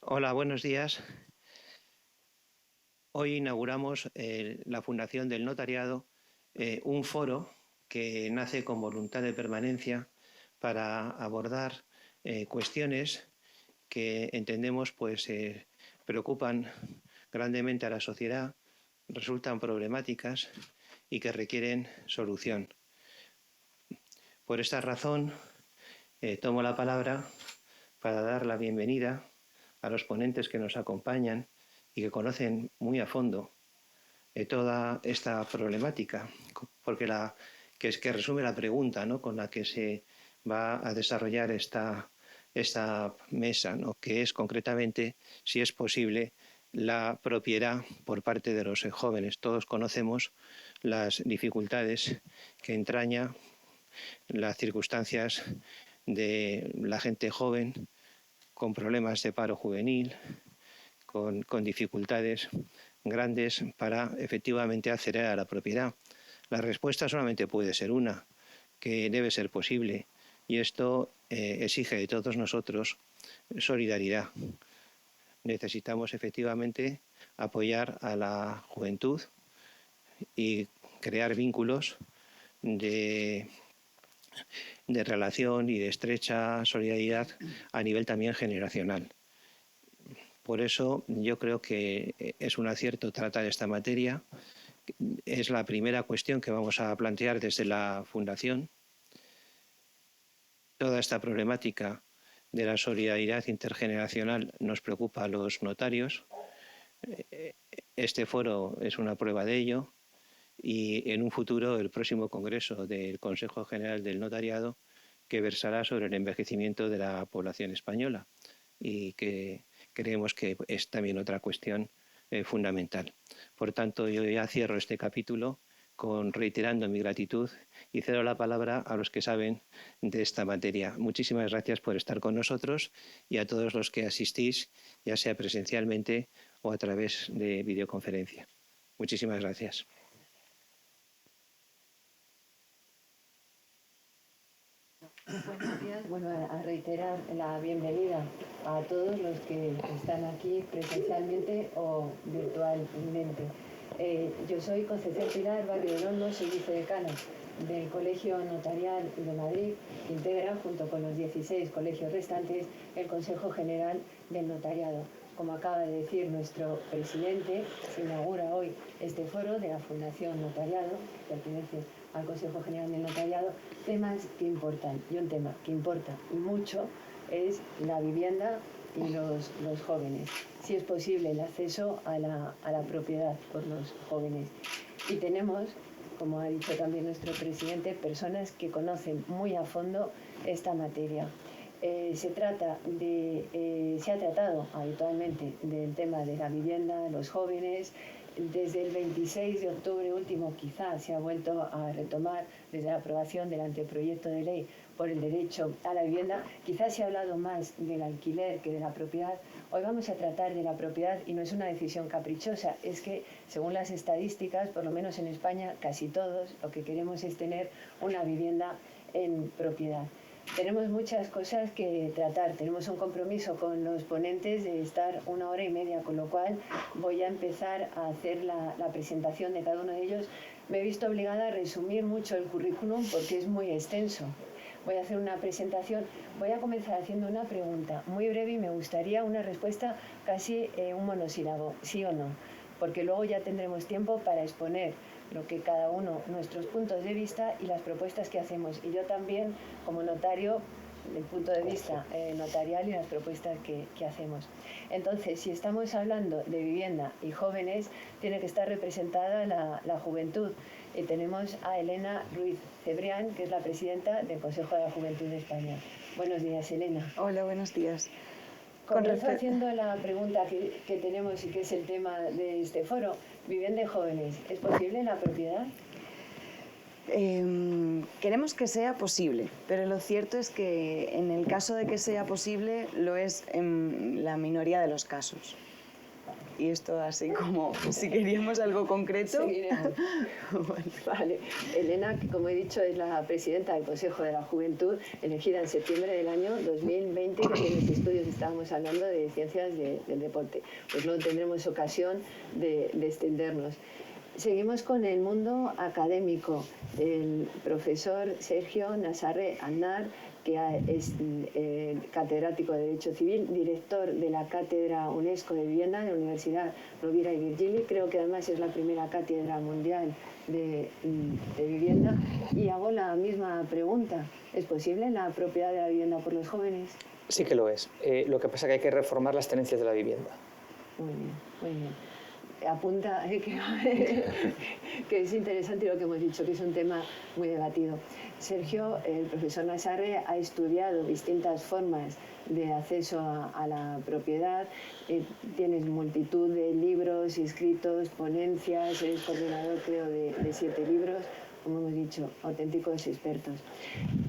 Hola, buenos días. Hoy inauguramos la Fundación del Notariado, un foro que nace con voluntad de permanencia para abordar cuestiones que entendemos preocupan grandemente a la sociedad, resultan problemáticas y que requieren solución. Por esta razón, tomo la palabra para dar la bienvenida a los ponentes que nos acompañan y que conocen muy a fondo toda esta problemática, porque que resume la pregunta, ¿no?, con la que se va a desarrollar esta mesa, ¿no?, que es concretamente si es posible la propiedad por parte de los jóvenes. Todos conocemos las dificultades que entraña las circunstancias de la gente joven con problemas de paro juvenil, con dificultades grandes para efectivamente acceder a la propiedad. La respuesta solamente puede ser una, que debe ser posible, y esto exige de todos nosotros solidaridad. Necesitamos efectivamente apoyar a la juventud y crear vínculos de relación y de estrecha solidaridad a nivel también generacional. Por eso yo creo que es un acierto tratar esta materia. Es la primera cuestión que vamos a plantear desde la Fundación. Toda esta problemática de la solidaridad intergeneracional nos preocupa a los notarios. Este foro es una prueba de ello y en un futuro el próximo congreso del Consejo General del Notariado, que versará sobre el envejecimiento de la población española y que creemos que es también otra cuestión fundamental. Por tanto, yo ya cierro este capítulo reiterando mi gratitud y cedo la palabra a los que saben de esta materia. Muchísimas gracias por estar con nosotros y a todos los que asistís, ya sea presencialmente o a través de videoconferencia. Muchísimas gracias. Buenos días. Bueno, a reiterar la bienvenida a todos los que están aquí presencialmente o virtualmente. Yo soy Concepción Pilar Barrio de Olmo, soy vicedecana del Colegio Notarial de Madrid, que integra, junto con los 16 colegios restantes, el Consejo General del Notariado. Como acaba de decir nuestro presidente, se inaugura hoy este foro de la Fundación Notariado, que pertenece al Consejo General del Notariado. Temas que importan, y un tema que importa y mucho es la vivienda y los jóvenes. Si es posible el acceso a la propiedad por los jóvenes. Y tenemos, como ha dicho también nuestro presidente, personas que conocen muy a fondo esta materia. Se ha tratado habitualmente del tema de la vivienda, los jóvenes. Desde el 26 de octubre último quizás se ha vuelto a retomar desde la aprobación del anteproyecto de ley por el derecho a la vivienda. Quizás se ha hablado más del alquiler que de la propiedad. Hoy vamos a tratar de la propiedad y no es una decisión caprichosa, es que según las estadísticas, por lo menos en España, casi todos lo que queremos es tener una vivienda en propiedad. Tenemos muchas cosas que tratar, tenemos un compromiso con los ponentes de estar 1 hora y media, con lo cual voy a empezar a hacer la presentación de cada uno de ellos. Me he visto obligada a resumir mucho el currículum porque es muy extenso. Voy a hacer una presentación, voy a comenzar haciendo una pregunta muy breve y me gustaría una respuesta casi un monosílabo, sí o no, porque luego ya tendremos tiempo para exponer lo que cada uno, nuestros puntos de vista y las propuestas que hacemos. Y yo también, como notario, el punto de vista notarial y las propuestas que hacemos. Entonces, si estamos hablando de vivienda y jóvenes, tiene que estar representada la juventud. Y tenemos a Elena Ruiz Cebrián, que es la presidenta del Consejo de la Juventud de España. Buenos días, Elena. Hola, buenos días. Comienzo haciendo la pregunta que tenemos y que es el tema de este foro. Vivienda y jóvenes, ¿es posible la propiedad? Queremos que sea posible, pero lo cierto es que en el caso de que sea posible, lo es en la minoría de los casos. Y esto así como, si queríamos algo concreto... Seguiremos. Vale. Elena, que como he dicho, es la presidenta del Consejo de la Juventud, elegida en septiembre del año 2020, que en los estudios estábamos hablando de ciencias del deporte. Pues luego tendremos ocasión de extendernos. Seguimos con el mundo académico. El profesor Sergio Nassarre Aznar, que es catedrático de Derecho Civil, director de la Cátedra UNESCO de Vivienda de la Universidad Rovira y Virgili. Creo que además es la primera cátedra mundial de vivienda. Y hago la misma pregunta. ¿Es posible la propiedad de la vivienda por los jóvenes? Sí que lo es. Lo que pasa es que hay que reformar las tenencias de la vivienda. Muy bien, muy bien. Apunta que es interesante lo que hemos dicho, que es un tema muy debatido. Sergio, el profesor Nassarre, ha estudiado distintas formas de acceso a la propiedad. Tienes multitud de libros escritos, ponencias, eres coordinador, creo, de 7 libros. Como hemos dicho, auténticos expertos.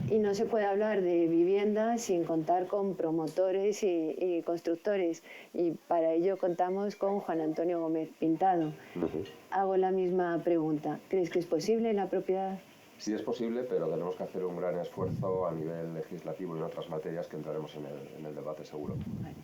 Y no se puede hablar de vivienda sin contar con promotores y constructores. Y para ello contamos con Juan Antonio Gómez Pintado. Hago la misma pregunta. ¿Crees que es posible la propiedad? Sí es posible, pero tenemos que hacer un gran esfuerzo a nivel legislativo y en otras materias que entraremos en el debate seguro. Vale.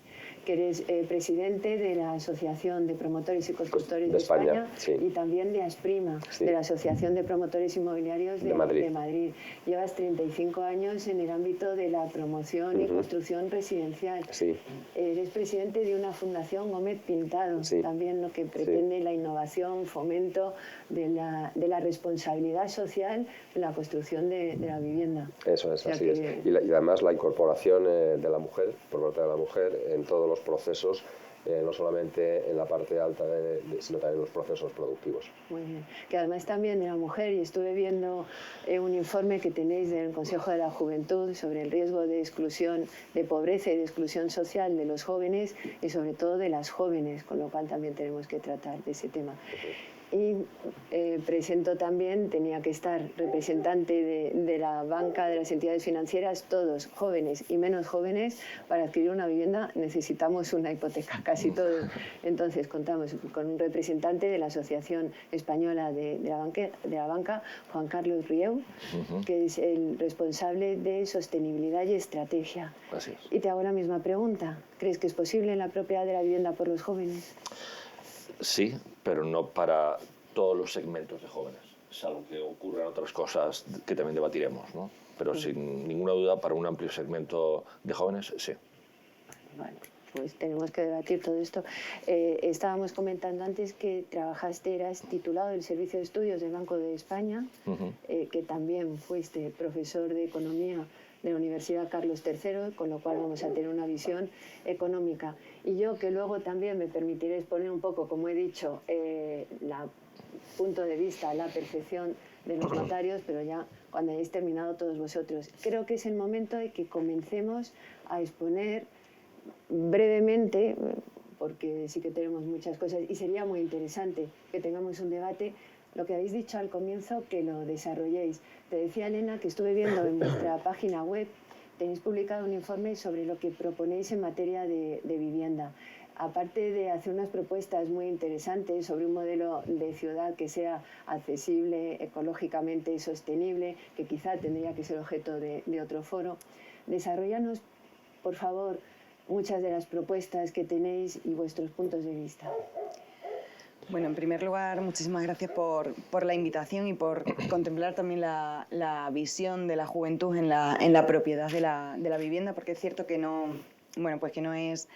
Que eres presidente de la Asociación de Promotores y Constructores de España, sí. Y también de ASPRIMA, sí. de la Asociación de Promotores Inmobiliarios de Madrid. Llevas 35 años en el ámbito de la promoción y construcción residencial. Sí. Eres presidente de una fundación Gómez Pintado, sí. también lo que pretende la innovación, fomento de la responsabilidad social en la construcción de la vivienda. Eso es, así es. Y además la incorporación de la mujer, por parte de la mujer, en todos los procesos, no solamente en la parte alta, sino también en los procesos productivos. Muy bien. Que además también de la mujer, y estuve viendo un informe que tenéis del Consejo de la Juventud sobre el riesgo de exclusión, de pobreza y de exclusión social de los jóvenes y sobre todo de las jóvenes, con lo cual también tenemos que tratar de ese tema. Y presento también, tenía que estar representante de la banca, de las entidades financieras, todos jóvenes y menos jóvenes. Para adquirir una vivienda necesitamos una hipoteca, casi todos. Entonces contamos con un representante de la Asociación Española de la Banca, Juan Carlos Rieu, que es el responsable de sostenibilidad y estrategia. Así es. Y te hago la misma pregunta. ¿Crees que es posible la propiedad de la vivienda por los jóvenes? Sí, pero no para todos los segmentos de jóvenes, salvo que ocurran otras cosas que también debatiremos, ¿no? Pero sin ninguna duda, para un amplio segmento de jóvenes, sí. Vale, pues tenemos que debatir todo esto. Estábamos comentando antes que eras titulado del Servicio de Estudios del Banco de España, que también fuiste profesor de Economía de la Universidad Carlos III, con lo cual vamos a tener una visión económica. Y yo, que luego también me permitiré exponer un poco, como he dicho, punto de vista, la percepción de los notarios, pero ya cuando hayáis terminado todos vosotros. Creo que es el momento de que comencemos a exponer brevemente, porque sí que tenemos muchas cosas y sería muy interesante que tengamos un debate. Lo que habéis dicho al comienzo, que lo desarrolléis. Te decía, Elena, que estuve viendo en vuestra página web, tenéis publicado un informe sobre lo que proponéis en materia de vivienda. Aparte de hacer unas propuestas muy interesantes sobre un modelo de ciudad que sea accesible, ecológicamente sostenible, que quizá tendría que ser objeto de otro foro, desarrollanos, por favor, muchas de las propuestas que tenéis y vuestros puntos de vista. Bueno, en primer lugar, muchísimas gracias por la invitación y por contemplar también la visión de la juventud en la propiedad de la vivienda, porque es cierto que no es,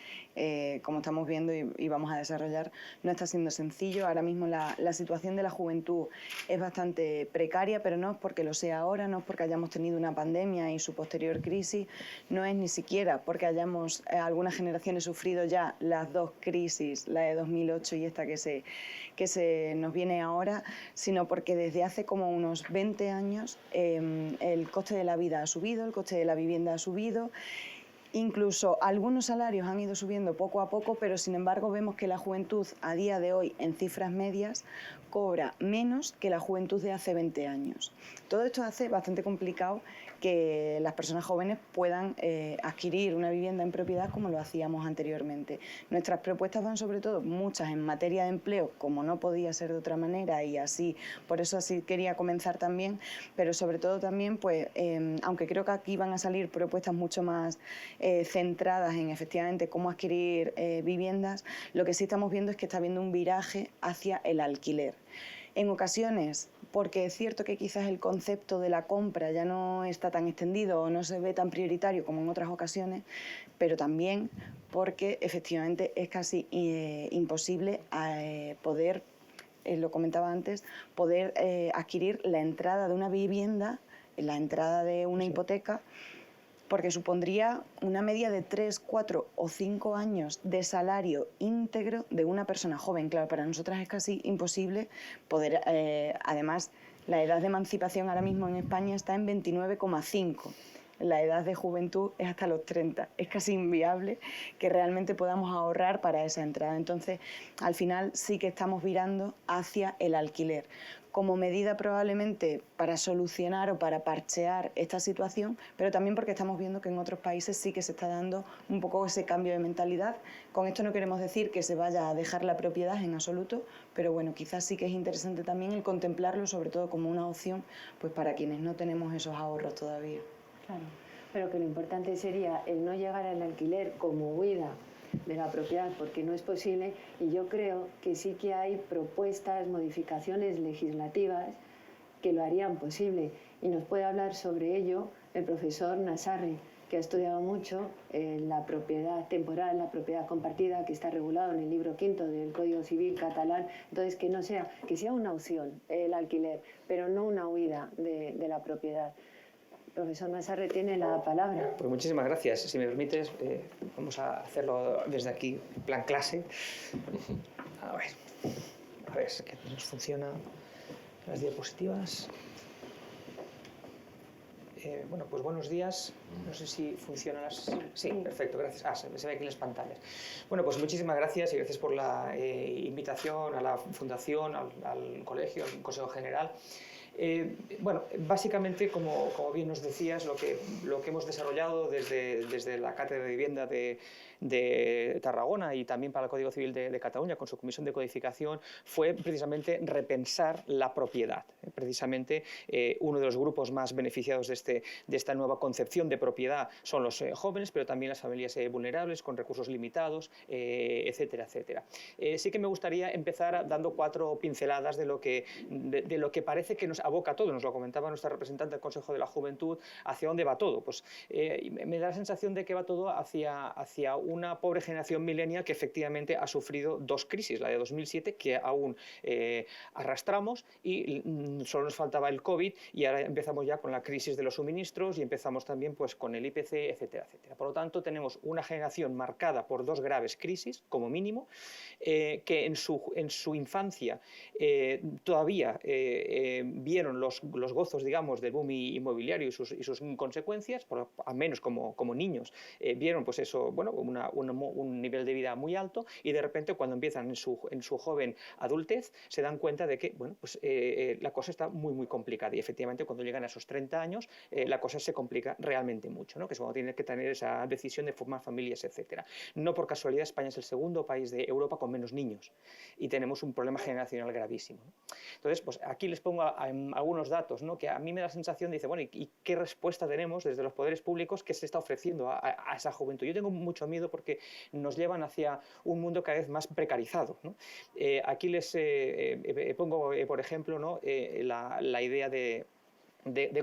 como estamos viendo y vamos a desarrollar, no está siendo sencillo. Ahora mismo la situación de la juventud es bastante precaria, pero no es porque lo sea ahora, no es porque hayamos tenido una pandemia y su posterior crisis, no es ni siquiera porque hayamos algunas generaciones sufrido ya las dos crisis, la de 2008 y esta que se nos viene ahora, sino porque desde hace como unos 20 años el coste de la vida ha subido, el coste de la vivienda ha subido. Incluso algunos salarios han ido subiendo poco a poco, pero sin embargo vemos que la juventud a día de hoy, en cifras medias, cobra menos que la juventud de hace 20 años. Todo esto hace bastante complicado que las personas jóvenes puedan adquirir una vivienda en propiedad como lo hacíamos anteriormente. Nuestras propuestas van sobre todo muchas en materia de empleo, como no podía ser de otra manera, y así, por eso así quería comenzar también, pero sobre todo también, pues, aunque creo que aquí van a salir propuestas mucho más centradas en efectivamente cómo adquirir viviendas, lo que sí estamos viendo es que está habiendo un viraje hacia el alquiler. En ocasiones, porque es cierto que quizás el concepto de la compra ya no está tan extendido o no se ve tan prioritario como en otras ocasiones, pero también porque efectivamente es casi imposible poder, lo comentaba antes, poder adquirir la entrada de una vivienda, la entrada de una hipoteca, porque supondría una media de 3, 4 o 5 años de salario íntegro de una persona joven. Claro, para nosotras es casi imposible poder, además, la edad de emancipación ahora mismo en España está en 29,5. La edad de juventud es hasta los 30. Es casi inviable que realmente podamos ahorrar para esa entrada. Entonces, al final sí que estamos virando hacia el alquiler, como medida probablemente para solucionar o para parchear esta situación, pero también porque estamos viendo que en otros países sí que se está dando un poco ese cambio de mentalidad. Con esto no queremos decir que se vaya a dejar la propiedad en absoluto, pero bueno, quizás sí que es interesante también el contemplarlo, sobre todo como una opción, pues para quienes no tenemos esos ahorros todavía. Claro, pero que lo importante sería el no llegar al alquiler como huida de la propiedad, porque no es posible, y yo creo que sí que hay propuestas, modificaciones legislativas que lo harían posible, y nos puede hablar sobre ello el profesor Nassarri, que ha estudiado mucho la propiedad temporal, la propiedad compartida, que está regulado en el libro quinto del Código Civil catalán. Entonces, que sea una opción el alquiler, pero no una huida de la propiedad. Profesor Nassarri tiene la palabra. Pues muchísimas gracias. Si me permites, vamos a hacerlo desde aquí, en plan clase. A ver que nos funciona las diapositivas. Bueno, pues buenos días. No sé si funcionan las... Sí, perfecto, gracias. Se ve aquí en las pantallas. Bueno, pues muchísimas gracias y gracias por la invitación a la Fundación, al colegio, al Consejo General. Bueno, básicamente, como bien nos decías, lo que hemos desarrollado desde la Cátedra de Vivienda de Tarragona y también para el Código Civil de Cataluña, con su comisión de codificación, fue precisamente repensar la propiedad. Precisamente uno de los grupos más beneficiados de esta nueva concepción de propiedad son los jóvenes, pero también las familias vulnerables, con recursos limitados, etcétera, etcétera. Sí que me gustaría empezar dando 4 pinceladas de lo que parece que nos aboca todo. Nos lo comentaba nuestra representante del Consejo de la Juventud, ¿hacia dónde va todo? Pues me da la sensación de que va todo hacia una pobre generación millennial que efectivamente ha sufrido 2 crisis, la de 2007, que aún arrastramos, y solo nos faltaba el COVID, y ahora empezamos ya con la crisis de los suministros y empezamos también pues con el IPC, etcétera, etcétera. Por lo tanto, tenemos una generación marcada por 2 graves crisis, como mínimo, que en su infancia todavía vieron los gozos, digamos, del boom inmobiliario y sus consecuencias, al menos como niños, vieron pues eso, bueno, un nivel de vida muy alto, y de repente cuando empiezan en su joven adultez se dan cuenta de que, bueno, pues la cosa está muy, muy complicada, y efectivamente cuando llegan a esos 30 años la cosa se complica realmente mucho, ¿no? Que es cuando tienen que tener esa decisión de formar familias, etcétera. No por casualidad España es el segundo país de Europa con menos niños y tenemos un problema generacional gravísimo, ¿no? Entonces, pues aquí les pongo algunos datos, ¿no? Que a mí me da la sensación de, bueno, ¿y qué respuesta tenemos desde los poderes públicos que se está ofreciendo a esa juventud? Yo tengo mucho miedo porque nos llevan hacia un mundo cada vez más precarizado, ¿no? Aquí les pongo, por ejemplo, ¿no? La idea de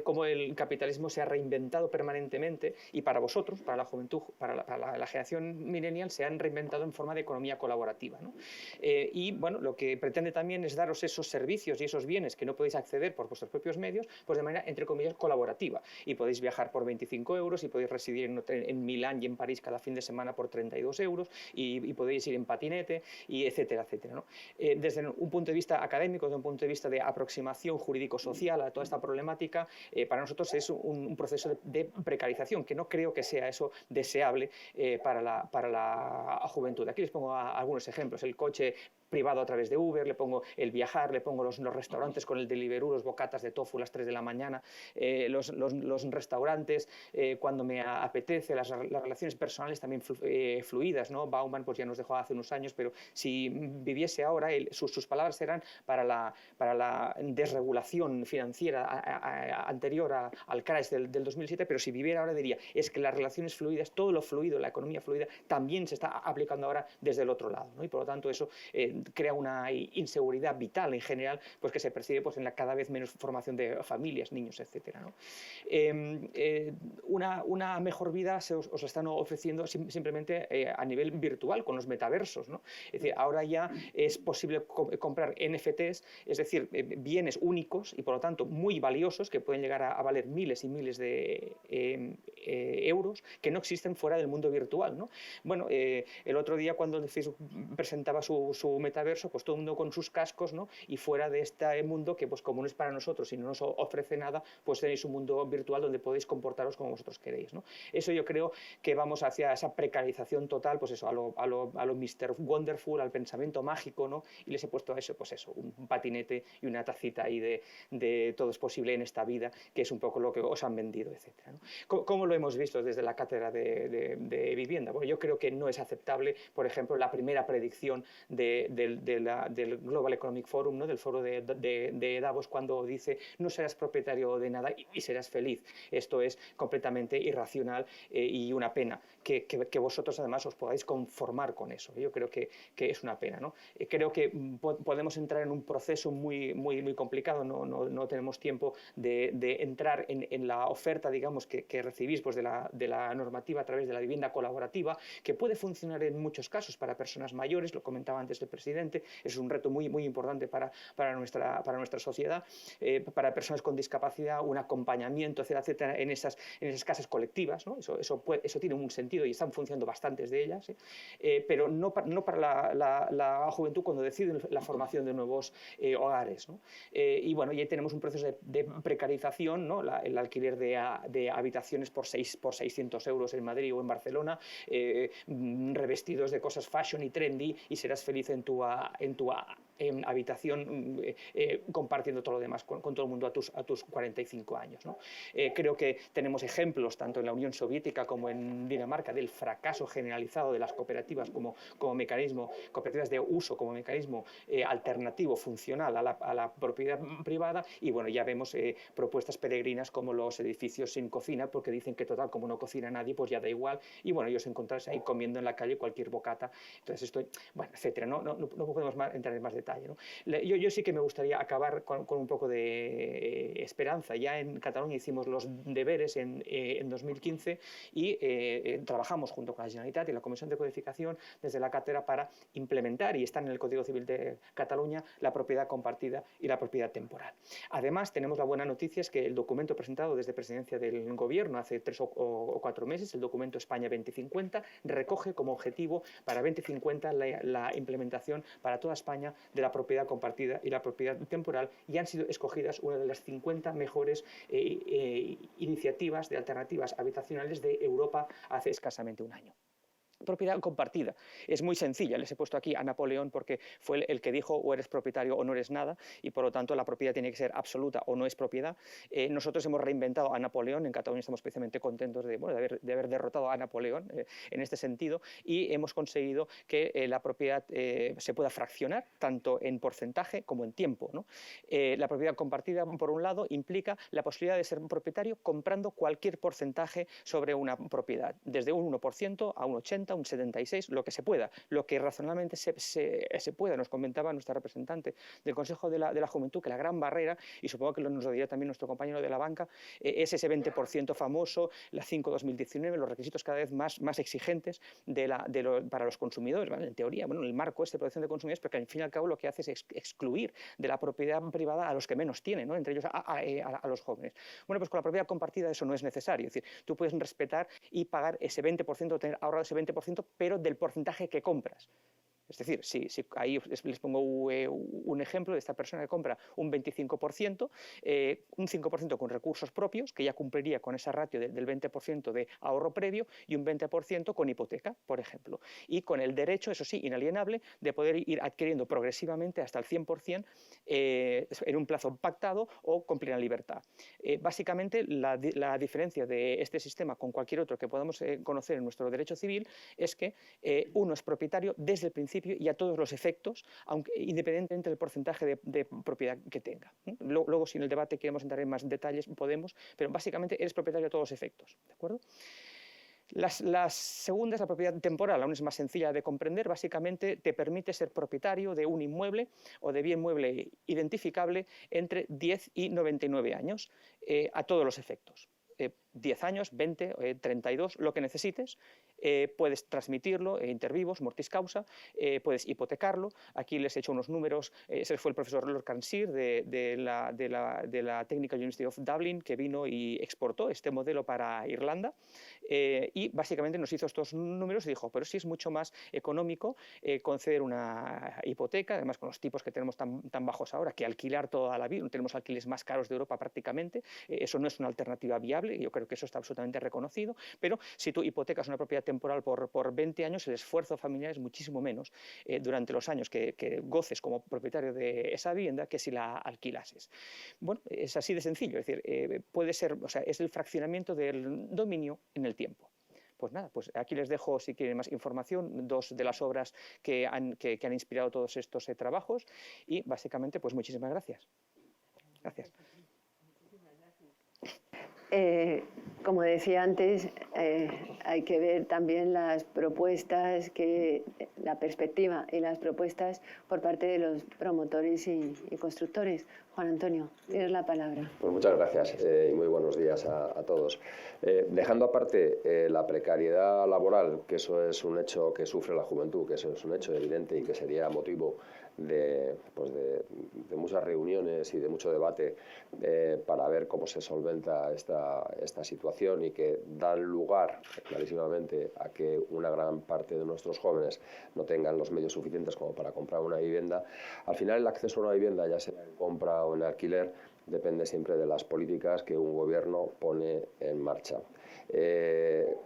cómo el capitalismo se ha reinventado permanentemente, y para vosotros, para la juventud, para la generación millennial, se han reinventado en forma de economía colaborativa, ¿no? Y bueno, lo que pretende también es daros esos servicios y esos bienes que no podéis acceder por vuestros propios medios, pues de manera, entre comillas, colaborativa, y podéis viajar por 25 euros, y podéis residir en Milán y en París cada fin de semana por 32 euros, y podéis ir en patinete, y etcétera, etcétera, ¿no? Desde un punto de vista académico, desde un punto de vista de aproximación jurídico-social a toda esta problemática, económica, para nosotros es un proceso de precarización, que no creo que sea eso deseable para la juventud. Aquí les pongo algunos ejemplos. El coche privado a través de Uber, le pongo el viajar, le pongo los restaurantes con el Deliveroo, los bocatas de tofu a las 3 de la mañana, los restaurantes cuando me apetece, las relaciones personales también fluidas, ¿no? Bauman pues ya nos dejó hace unos años, pero si viviese ahora, sus palabras eran para la desregulación financiera anterior al crash del 2007, pero si viviera ahora diría, es que las relaciones fluidas, todo lo fluido, la economía fluida, también se está aplicando ahora desde el otro lado, ¿no? Y por lo tanto eso crea una inseguridad vital en general, pues que se percibe pues, en la cada vez menos formación de familias, niños, etcétera, ¿no? Una mejor vida os la están ofreciendo simplemente a nivel virtual, con los metaversos, ¿no? Es decir, ahora ya es posible comprar NFTs, es decir, bienes únicos y por lo tanto muy valiosos, que pueden llegar a valer miles y miles de euros, que no existen fuera del mundo virtual, ¿no? Bueno, el otro día cuando Facebook presentaba su metaverso, pues todo el mundo con sus cascos, ¿no? Y fuera de este mundo que pues como no es para nosotros y no nos ofrece nada, pues tenéis un mundo virtual donde podéis comportaros como vosotros queréis, ¿no? Eso yo creo que vamos hacia esa precarización total, pues eso, a lo Mr. Wonderful, al pensamiento mágico, ¿no? Y les he puesto a eso, pues eso, un patinete y una tacita ahí de todo es posible en esta vida, que es un poco lo que os han vendido, etcétera, ¿no? ¿Cómo lo hemos visto desde la cátedra de vivienda? Bueno, yo creo que no es aceptable, por ejemplo, la primera predicción del Global Economic Forum, ¿no? Del foro de Davos, cuando dice no serás propietario de nada y serás feliz. Esto es completamente irracional y una pena que vosotros además os podáis conformar con eso. Yo creo que es una pena, ¿no? Creo que podemos entrar en un proceso muy complicado, no tenemos tiempo de entrar en la oferta, digamos, que recibís pues, de la normativa a través de la vivienda colaborativa, que puede funcionar en muchos casos para personas mayores, lo comentaba antes el presidente, es un reto muy importante para nuestra sociedad, para personas con discapacidad, un acompañamiento, etcétera, en esas casas colectivas, ¿no? Eso tiene un sentido y están funcionando bastantes de ellas, pero no para la juventud cuando deciden la formación de nuevos hogares, ¿no? Y bueno, ya tenemos un proceso de precarización, ¿no? El alquiler de habitaciones por 600 euros en Madrid o en Barcelona, revestidos de cosas fashion y trendy, y serás feliz en tu habitación compartiendo todo lo demás con todo el mundo a tus 45 años, ¿no? Creo que tenemos ejemplos tanto en la Unión Soviética como en Dinamarca del fracaso generalizado de las cooperativas como mecanismo, cooperativas de uso como mecanismo alternativo, funcional a la propiedad privada, y bueno, ya vemos propuestas peregrinas como los edificios sin cocina, porque dicen que total, como no cocina nadie, pues ya da igual, y bueno, ellos encontrarse ahí comiendo en la calle cualquier bocata, entonces esto, bueno, etcétera, no podemos entrar en más detalle, ¿no? Yo sí que me gustaría acabar con un poco de esperanza. Ya en Cataluña hicimos los deberes en 2015 y trabajamos junto con la Generalitat y la Comisión de Codificación desde la cátedra para implementar, y están en el Código Civil de Cataluña, la propiedad compartida y la propiedad temporal. Además, tenemos la buena noticia, es que el documento presentado desde Presidencia del Gobierno hace 3 o 4 meses, el documento España 2050, recoge como objetivo para 2050 la implementación para toda España de la propiedad compartida y la propiedad temporal, y han sido escogidas una de las 50 mejores iniciativas de alternativas habitacionales de Europa hace escasamente un año. Propiedad compartida. Es muy sencilla, les he puesto aquí a Napoleón porque fue el que dijo o eres propietario o no eres nada, y por lo tanto la propiedad tiene que ser absoluta o no es propiedad. Nosotros hemos reinventado a Napoleón, en Cataluña estamos especialmente contentos de haber derrotado a Napoleón en este sentido, y hemos conseguido que la propiedad se pueda fraccionar tanto en porcentaje como en tiempo, ¿no? La propiedad compartida, por un lado, implica la posibilidad de ser propietario comprando cualquier porcentaje sobre una propiedad, desde un 1% a un 80%, un 76%, lo que se pueda, lo que razonablemente se pueda. Nos comentaba nuestra representante del Consejo de la Juventud que la gran barrera, y supongo que nos lo dirá también nuestro compañero de la banca, es ese 20% famoso, la 5/2019, los requisitos cada vez más exigentes para los consumidores, ¿vale? En teoría, bueno, el marco de protección de consumidores, porque al fin y al cabo lo que hace es excluir de la propiedad privada a los que menos tienen, ¿no? Entre ellos a los jóvenes. Bueno, pues con la propiedad compartida eso no es necesario, es decir, tú puedes respetar y pagar ese 20%, tener ahorrado ese 20%, pero del porcentaje que compras. Es decir, si ahí les pongo un ejemplo de esta persona que compra un 25%, un 5% con recursos propios, que ya cumpliría con esa ratio del 20% de ahorro previo, y un 20% con hipoteca, por ejemplo. Y con el derecho, eso sí, inalienable, de poder ir adquiriendo progresivamente hasta el 100% en un plazo pactado o con plena libertad. Básicamente, la diferencia de este sistema con cualquier otro que podamos conocer en nuestro derecho civil es que uno es propietario desde el principio y a todos los efectos, aunque independientemente del porcentaje de propiedad que tenga. Luego, si en el debate queremos entrar en más detalles, podemos, pero básicamente eres propietario a todos los efectos, ¿de acuerdo? La segunda es la propiedad temporal, aún es más sencilla de comprender. Básicamente te permite ser propietario de un inmueble o de bien mueble identificable entre 10 y 99 años, a todos los efectos. 10 años, 20, 32, lo que necesites. Puedes transmitirlo inter vivos, mortis causa, puedes hipotecarlo. Aquí les he hecho unos números. Ese fue el profesor Lord Cairnsey de la Technical University of Dublin, que vino y exportó este modelo para Irlanda, y básicamente nos hizo estos números y dijo, pero sí es mucho más económico conceder una hipoteca, además con los tipos que tenemos tan bajos ahora, que alquilar toda la vida. No tenemos alquileres más caros de Europa prácticamente. Eso no es una alternativa viable. Yo creo que eso está absolutamente reconocido, pero si tú hipotecas una propiedad temporal por 20 años, el esfuerzo familiar es muchísimo menos durante los años que goces como propietario de esa vivienda que si la alquilases. Bueno, es así de sencillo, es decir, puede ser, o sea, es el fraccionamiento del dominio en el tiempo. Pues nada, pues aquí les dejo, si quieren más información, dos de las obras que han inspirado todos estos trabajos, y básicamente, pues muchísimas gracias. Gracias. Como decía antes, hay que ver también las propuestas, la perspectiva y las propuestas por parte de los promotores y constructores. Juan Antonio, tienes la palabra. Pues muchas gracias y muy buenos días a todos. Dejando aparte la precariedad laboral, que eso es un hecho que sufre la juventud, que eso es un hecho evidente y que sería motivo de muchas reuniones y de mucho debate para ver cómo se solventa esta situación, y que dan lugar clarísimamente a que una gran parte de nuestros jóvenes no tengan los medios suficientes como para comprar una vivienda. Al final, el acceso a una vivienda, ya sea en compra o en alquiler, depende siempre de las políticas que un gobierno pone en marcha.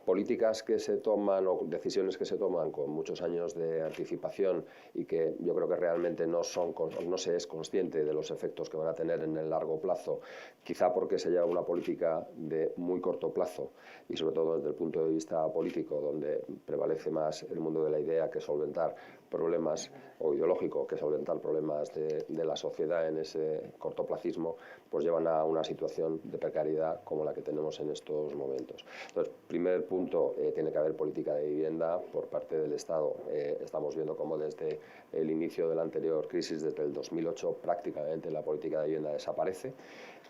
Políticas que se toman o decisiones que se toman con muchos años de anticipación y que yo creo que realmente no se es consciente de los efectos que van a tener en el largo plazo, quizá porque se lleva una política de muy corto plazo y sobre todo desde el punto de vista político, donde prevalece más el mundo de la idea que solventar problemas, o ideológico, que solventar problemas de la sociedad en ese cortoplacismo, pues llevan a una situación de precariedad como la que tenemos en estos momentos. Entonces, primer punto, tiene que haber política de vivienda por parte del Estado. Estamos viendo cómo desde el inicio de la anterior crisis, desde el 2008, prácticamente la política de vivienda desaparece.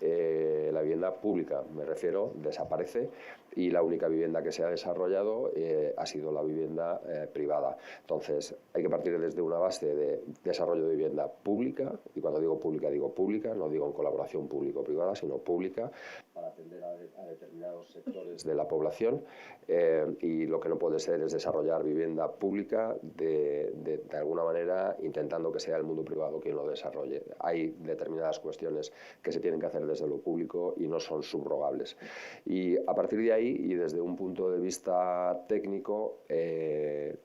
La vivienda pública, me refiero, desaparece, y la única vivienda que se ha desarrollado ha sido la vivienda privada. Entonces, hay que partir desde una base de desarrollo de vivienda pública, y cuando digo pública, no digo en colaboración público-privada, sino pública, para atender a determinados sectores de la población, y lo que no puede ser es desarrollar vivienda pública de alguna manera intentando que sea el mundo privado quien lo desarrolle. Hay determinadas cuestiones que se tienen que hacer desde lo público y no son subrogables. Y a partir de ahí, y desde un punto de vista técnico,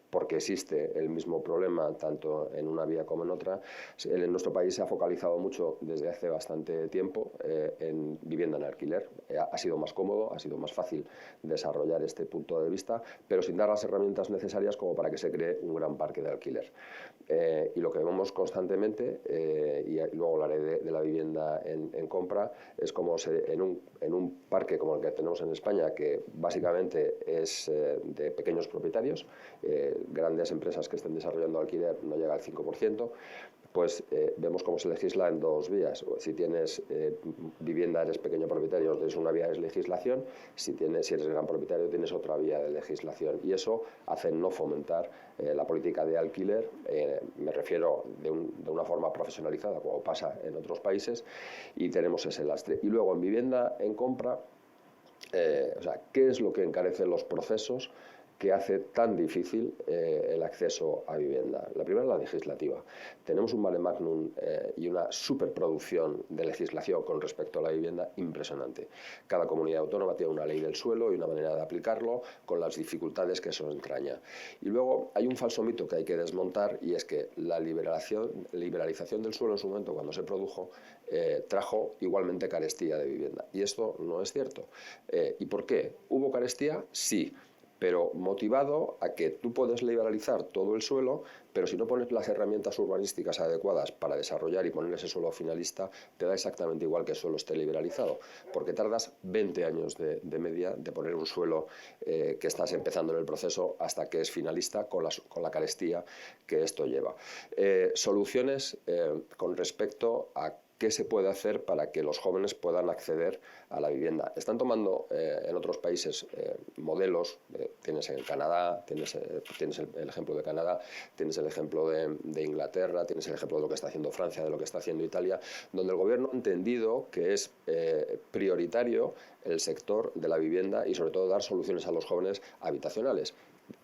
porque existe el mismo problema tanto en una vía como en otra, en nuestro país se ha focalizado mucho desde hace bastante tiempo en vivienda en alquiler. Ha sido más cómodo, ha sido más fácil desarrollar este punto de vista, pero sin dar las herramientas necesarias como para que se cree un gran parque de alquiler. Y lo que vemos constantemente, y luego hablaré de la vivienda en compra, es como en un parque como el que tenemos en España, que básicamente es de pequeños propietarios, grandes empresas que estén desarrollando alquiler no llega al 5%, pues vemos cómo se legisla en dos vías. Si tienes vivienda, eres pequeño propietario, tienes una vía de legislación; si eres gran propietario, tienes otra vía de legislación. Y eso hace no fomentar la política de alquiler, me refiero de una forma profesionalizada, como pasa en otros países, y tenemos ese lastre. Y luego en vivienda en compra, ¿qué es lo que encarece los procesos? que hace tan difícil el acceso a vivienda. La primera es la legislativa. Tenemos un mare magnum y una superproducción de legislación con respecto a la vivienda impresionante. Cada comunidad autónoma tiene una ley del suelo y una manera de aplicarlo con las dificultades que eso entraña. Y luego hay un falso mito que hay que desmontar, y es que la liberalización del suelo en su momento, cuando se produjo, trajo igualmente carestía de vivienda. Y esto no es cierto. ¿Y por qué? ¿Hubo carestía? Sí, pero motivado a que tú puedes liberalizar todo el suelo, pero si no pones las herramientas urbanísticas adecuadas para desarrollar y poner ese suelo finalista, te da exactamente igual que el suelo esté liberalizado, porque tardas 20 años de media de poner un suelo que estás empezando en el proceso hasta que es finalista con la carestía que esto lleva. Soluciones con respecto a ¿qué se puede hacer para que los jóvenes puedan acceder a la vivienda? Están tomando en otros países modelos, tienes en Canadá, tienes el ejemplo de Canadá, tienes el ejemplo de Inglaterra, tienes el ejemplo de lo que está haciendo Francia, de lo que está haciendo Italia, donde el gobierno ha entendido que es prioritario el sector de la vivienda y sobre todo dar soluciones a los jóvenes habitacionales.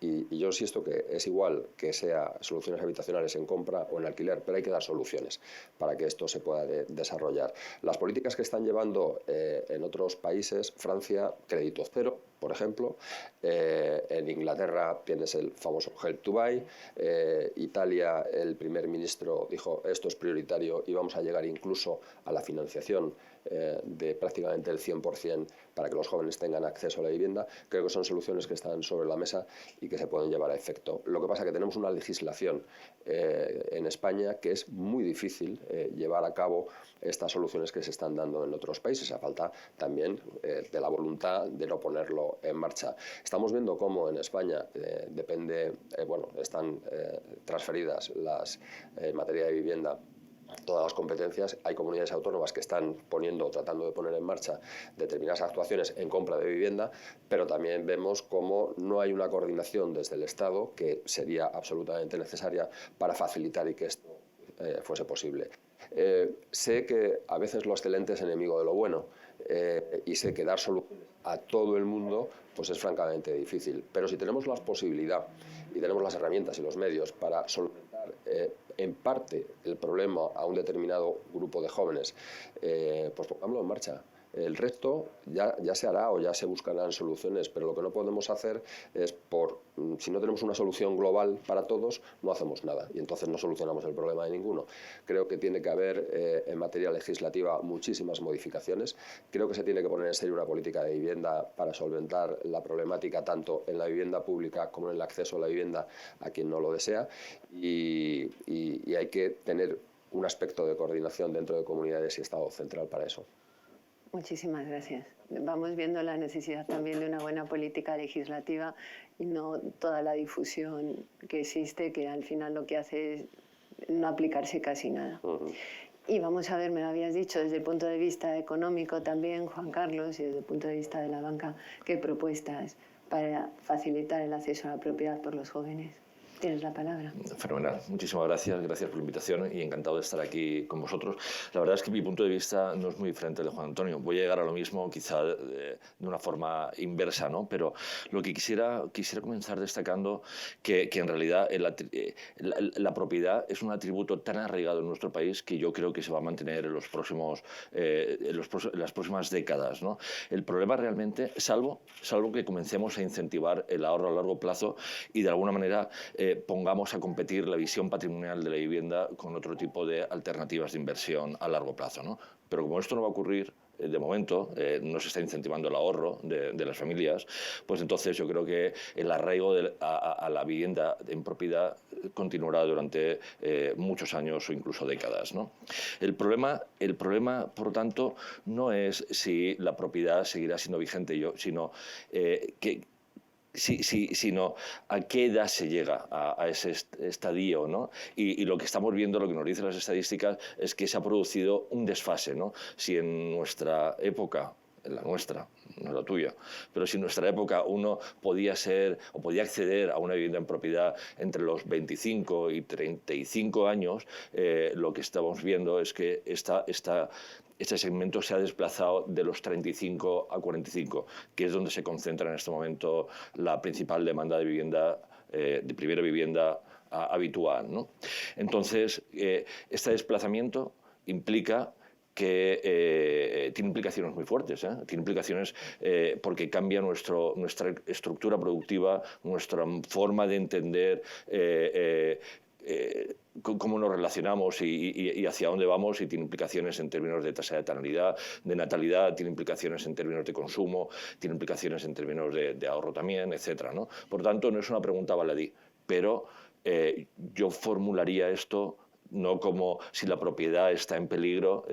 Y yo insisto que es igual que sea soluciones habitacionales en compra o en alquiler, pero hay que dar soluciones para que esto se pueda desarrollar. Las políticas que están llevando en otros países, Francia, crédito cero, por ejemplo, en Inglaterra tienes el famoso Help to Buy, Italia, el primer ministro dijo esto es prioritario y vamos a llegar incluso a la financiación de prácticamente el 100% para que los jóvenes tengan acceso a la vivienda. Creo que son soluciones que están sobre la mesa y que se pueden llevar a efecto. Lo que pasa es que tenemos una legislación en España que es muy difícil llevar a cabo estas soluciones que se están dando en otros países, a falta también de la voluntad de no ponerlo en marcha. Estamos viendo cómo en España están transferidas en materia de vivienda todas las competencias. Hay comunidades autónomas que están tratando de poner en marcha determinadas actuaciones en compra de vivienda, pero también vemos cómo no hay una coordinación desde el Estado que sería absolutamente necesaria para facilitar y que esto fuese posible. Sé que a veces lo excelente es enemigo de lo bueno y sé que dar soluciones a todo el mundo pues es francamente difícil, pero si tenemos la posibilidad y tenemos las herramientas y los medios para solventar en parte el problema a un determinado grupo de jóvenes, pues pongámoslo en marcha. El resto ya se hará o ya se buscarán soluciones, pero lo que no podemos hacer es, si no tenemos una solución global para todos, no hacemos nada y entonces no solucionamos el problema de ninguno. Creo que tiene que haber en materia legislativa muchísimas modificaciones. Creo que se tiene que poner en serio una política de vivienda para solventar la problemática tanto en la vivienda pública como en el acceso a la vivienda a quien no lo desea y hay que tener un aspecto de coordinación dentro de comunidades y Estado central para eso. Muchísimas gracias. Vamos viendo la necesidad también de una buena política legislativa y no toda la difusión que existe, que al final lo que hace es no aplicarse casi nada. Y vamos a ver, me lo habías dicho, desde el punto de vista económico también, Juan Carlos, y desde el punto de vista de la banca, ¿qué propuestas para facilitar el acceso a la propiedad por los jóvenes? Tienes la palabra. Fenomenal. Muchísimas gracias. Gracias por la invitación y encantado de estar aquí con vosotros. La verdad es que mi punto de vista no es muy diferente al de Juan Antonio. Voy a llegar a lo mismo, quizá de una forma inversa, ¿no? Pero lo que quisiera comenzar destacando que en realidad la propiedad es un atributo tan arraigado en nuestro país que yo creo que se va a mantener en las próximas décadas, ¿no? El problema realmente, salvo que comencemos a incentivar el ahorro a largo plazo y de alguna manera pongamos a competir la visión patrimonial de la vivienda con otro tipo de alternativas de inversión a largo plazo, ¿no? Pero como esto no va a ocurrir, de momento no se está incentivando el ahorro de las familias, pues entonces yo creo que el arraigo a la vivienda en propiedad continuará durante muchos años o incluso décadas, ¿no? El problema, por lo tanto, no es si la propiedad seguirá siendo vigente, sino sino a qué edad se llega a ese estadio, ¿no? Y lo que estamos viendo, lo que nos dicen las estadísticas, es que se ha producido un desfase, ¿no? Si en nuestra época, en la nuestra, no es la tuya. Pero si en nuestra época uno podía acceder a una vivienda en propiedad entre los 25 y 35 años, lo que estamos viendo es que este segmento se ha desplazado de los 35 a 45, que es donde se concentra en este momento la principal demanda de vivienda, de primera vivienda habitual, ¿no? Entonces, este desplazamiento implica que tiene implicaciones muy fuertes, tiene implicaciones porque cambia nuestra estructura productiva, nuestra forma de entender cómo nos relacionamos y hacia dónde vamos, y tiene implicaciones en términos de tasa de natalidad, tiene implicaciones en términos de consumo, tiene implicaciones en términos de ahorro también, etcétera, ¿no? Por tanto, no es una pregunta baladí, pero yo formularía esto no como si la propiedad está en peligro,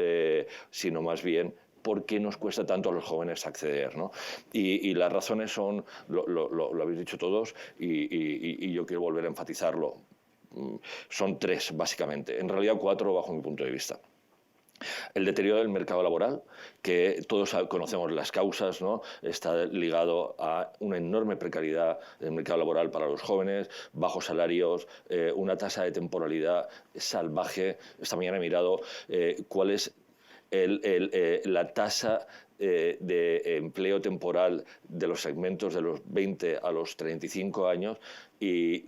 sino más bien por qué nos cuesta tanto a los jóvenes acceder, ¿no? Y las razones son, lo habéis dicho todos, y yo quiero volver a enfatizarlo. Son 3, básicamente. En realidad 4, bajo mi punto de vista. El deterioro del mercado laboral, que todos conocemos las causas, ¿no? Está ligado a una enorme precariedad del mercado laboral para los jóvenes, bajos salarios, una tasa de temporalidad salvaje. Esta mañana he mirado cuál es la tasa de empleo temporal de los segmentos de los 20 a los 35 años, y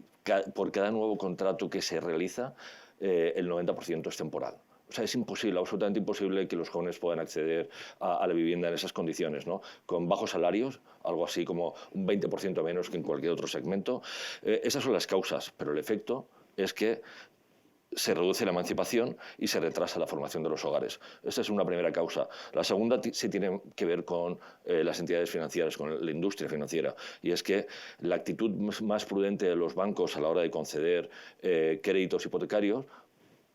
por cada nuevo contrato que se realiza, el 90% es temporal. O sea, es imposible, absolutamente imposible que los jóvenes puedan acceder a la vivienda en esas condiciones, ¿no? Con bajos salarios, algo así como un 20% menos que en cualquier otro segmento. Esas son las causas, pero el efecto es que se reduce la emancipación y se retrasa la formación de los hogares. Esta es una primera causa. La segunda sí tiene que ver con las entidades financieras, con la industria financiera, y es que la actitud más prudente de los bancos a la hora de conceder créditos hipotecarios,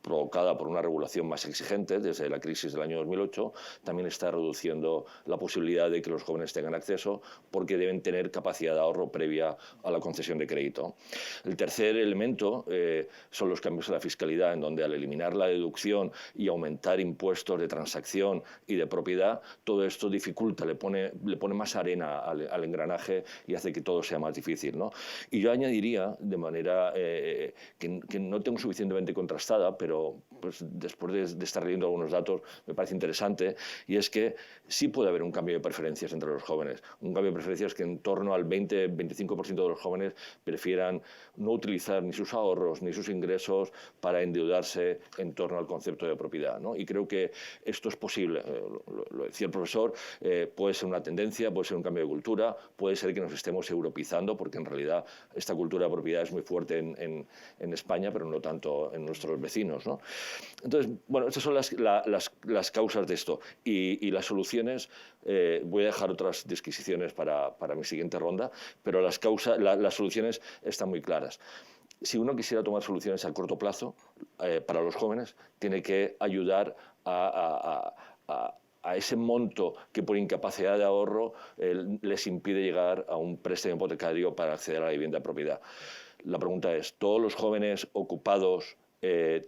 provocada por una regulación más exigente desde la crisis del año 2008, también está reduciendo la posibilidad de que los jóvenes tengan acceso, porque deben tener capacidad de ahorro previa a la concesión de crédito. El tercer elemento son los cambios en la fiscalidad, en donde al eliminar la deducción y aumentar impuestos de transacción y de propiedad, todo esto dificulta, le pone más arena al engranaje y hace que todo sea más difícil, ¿no? Y yo añadiría, de manera que no tengo suficientemente contrastada, pero pues, después de estar leyendo algunos datos me parece interesante, y es que sí puede haber un cambio de preferencias entre los jóvenes, un cambio de preferencias que en torno al 20-25% de los jóvenes prefieran no utilizar ni sus ahorros ni sus ingresos para endeudarse en torno al concepto de propiedad, ¿no? Y creo que esto es posible, lo decía el profesor, puede ser una tendencia, puede ser un cambio de cultura, puede ser que nos estemos europeizando, porque en realidad esta cultura de propiedad es muy fuerte en España, pero no tanto en nuestros vecinos, ¿no? Entonces, bueno, estas son las causas de esto, y las soluciones, voy a dejar otras disquisiciones para mi siguiente ronda, pero las soluciones están muy claras. Si uno quisiera tomar soluciones a corto plazo para los jóvenes, tiene que ayudar a ese monto que por incapacidad de ahorro les impide llegar a un préstamo hipotecario para acceder a la vivienda de propiedad. La pregunta es, ¿todos los jóvenes ocupados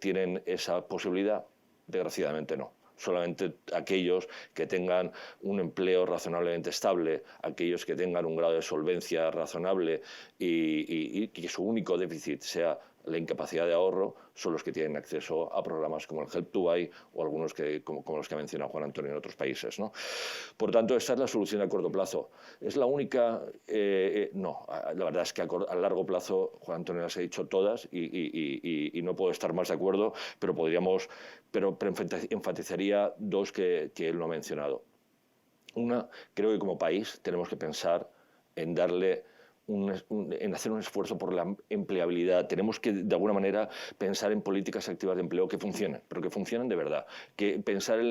tienen esa posibilidad? Desgraciadamente no. Solamente aquellos que tengan un empleo razonablemente estable, aquellos que tengan un grado de solvencia razonable y que su único déficit sea la incapacidad de ahorro, son los que tienen acceso a programas como el Help to Buy o algunos como los que ha mencionado Juan Antonio en otros países, ¿no? Por tanto, esta es la solución a corto plazo. ¿Es la única? No, la verdad es que a largo plazo, Juan Antonio las ha dicho todas y no puedo estar más de acuerdo, pero enfatizaría 2 que él no ha mencionado. Una, creo que como país tenemos que pensar en en hacer un esfuerzo por la empleabilidad. Tenemos que, de alguna manera, pensar en políticas activas de empleo que funcionen, pero que funcionen de verdad. Que pensar en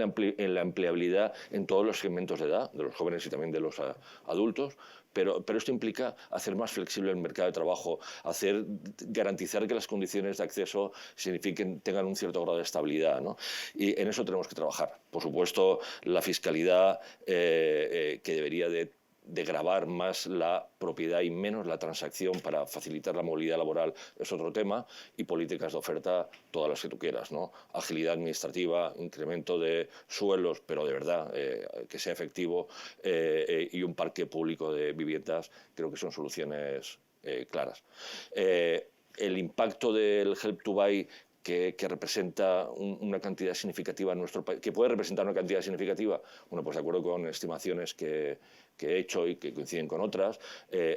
la empleabilidad en todos los segmentos de edad, de los jóvenes y también de los adultos, pero esto implica hacer más flexible el mercado de trabajo, garantizar que las condiciones de acceso tengan un cierto grado de estabilidad, ¿no? Y en eso tenemos que trabajar. Por supuesto, la fiscalidad que debería de de gravar más la propiedad y menos la transacción para facilitar la movilidad laboral es otro tema, y políticas de oferta todas las que tú quieras, ¿no? Agilidad administrativa, incremento de suelos, pero de verdad que sea efectivo, y un parque público de viviendas, creo que son soluciones claras. El impacto del Help to Buy que representa una cantidad significativa en nuestro país, que puede representar una cantidad significativa, bueno, pues de acuerdo con estimaciones que he hecho y que coinciden con otras,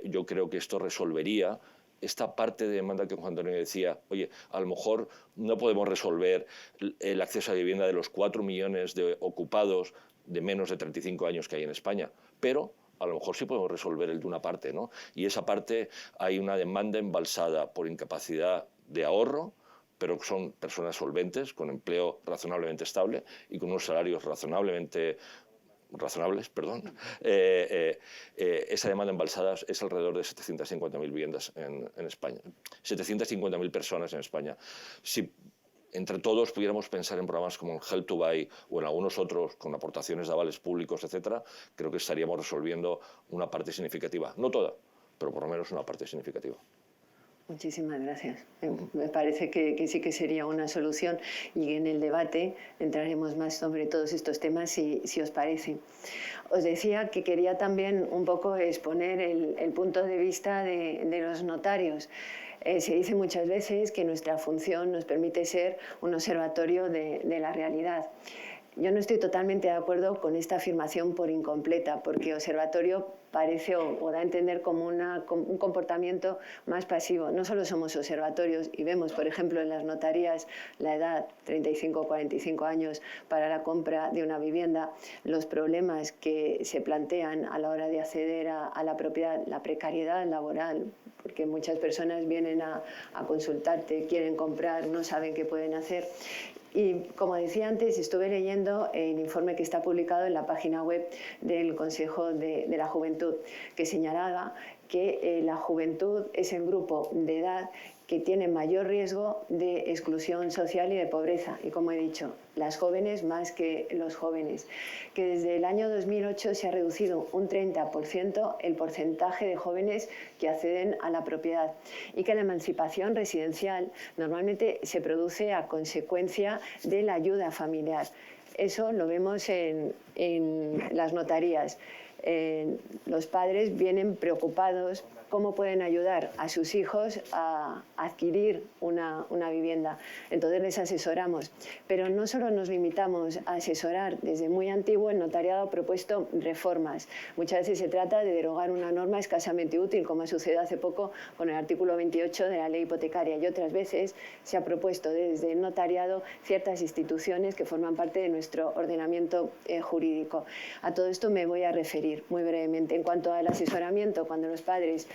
yo creo que esto resolvería esta parte de demanda que Juan Antonio decía, oye, a lo mejor no podemos resolver el acceso a vivienda de los 4 millones de ocupados de menos de 35 años que hay en España, pero a lo mejor sí podemos resolver el de una parte, ¿no? Y esa parte hay una demanda embalsada por incapacidad de ahorro, pero son personas solventes, con empleo razonablemente estable y con unos salarios razonables, esa demanda embalsada es alrededor de 750.000 viviendas en España, 750.000 personas en España. Si entre todos pudiéramos pensar en programas como el Help to Buy o en algunos otros con aportaciones de avales públicos, etcétera, creo que estaríamos resolviendo una parte significativa, no toda, pero por lo menos una parte significativa. Muchísimas gracias. Me parece que sí que sería una solución, y en el debate entraremos más sobre todos estos temas si os parece. Os decía que quería también un poco exponer el punto de vista de los notarios. Se dice muchas veces que nuestra función nos permite ser un observatorio de la realidad. Yo no estoy totalmente de acuerdo con esta afirmación por incompleta, porque observatorio parece o da a entender como un comportamiento más pasivo. No solo somos observatorios y vemos, por ejemplo, en las notarías la edad, 35 o 45 años, para la compra de una vivienda, los problemas que se plantean a la hora de acceder a la propiedad, la precariedad laboral, porque muchas personas vienen a consultarte, quieren comprar, no saben qué pueden hacer. Y como decía antes, estuve leyendo el informe que está publicado en la página web del Consejo de la Juventud, que señalaba que la juventud es el grupo de edad que tiene mayor riesgo de exclusión social y de pobreza. Y como he dicho, las jóvenes más que los jóvenes. Que desde el año 2008 se ha reducido un 30% el porcentaje de jóvenes que acceden a la propiedad. Y que la emancipación residencial normalmente se produce a consecuencia de la ayuda familiar. Eso lo vemos en las notarías. Los padres vienen preocupados cómo pueden ayudar a sus hijos a adquirir una vivienda. Entonces les asesoramos. Pero no solo nos limitamos a asesorar. Desde muy antiguo el notariado ha propuesto reformas. Muchas veces se trata de derogar una norma escasamente útil, como ha sucedido hace poco con el artículo 28 de la ley hipotecaria, y otras veces se ha propuesto desde el notariado ciertas instituciones que forman parte de nuestro ordenamiento jurídico. A todo esto me voy a referir muy brevemente. En cuanto al asesoramiento, cuando los padres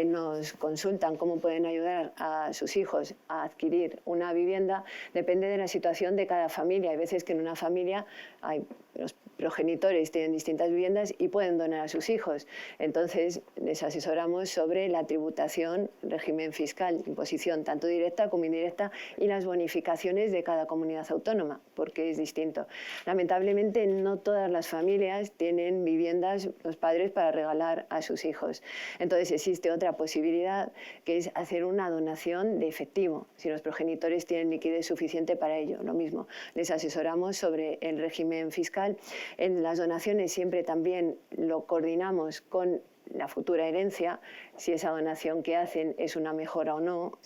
nos consultan cómo pueden ayudar a sus hijos a adquirir una vivienda, depende de la situación de cada familia. Hay veces que en una familia los progenitores tienen distintas viviendas y pueden donar a sus hijos. Entonces les asesoramos sobre la tributación, régimen fiscal, imposición tanto directa como indirecta, y las bonificaciones de cada comunidad autónoma, porque es distinto. Lamentablemente no todas las familias tienen viviendas los padres para regalar a sus hijos. Entonces existe otra posibilidad, que es hacer una donación de efectivo, si los progenitores tienen liquidez suficiente para ello. Lo mismo, les asesoramos sobre el régimen fiscal. En las donaciones siempre también lo coordinamos con la futura herencia, si esa donación que hacen es una mejora o no,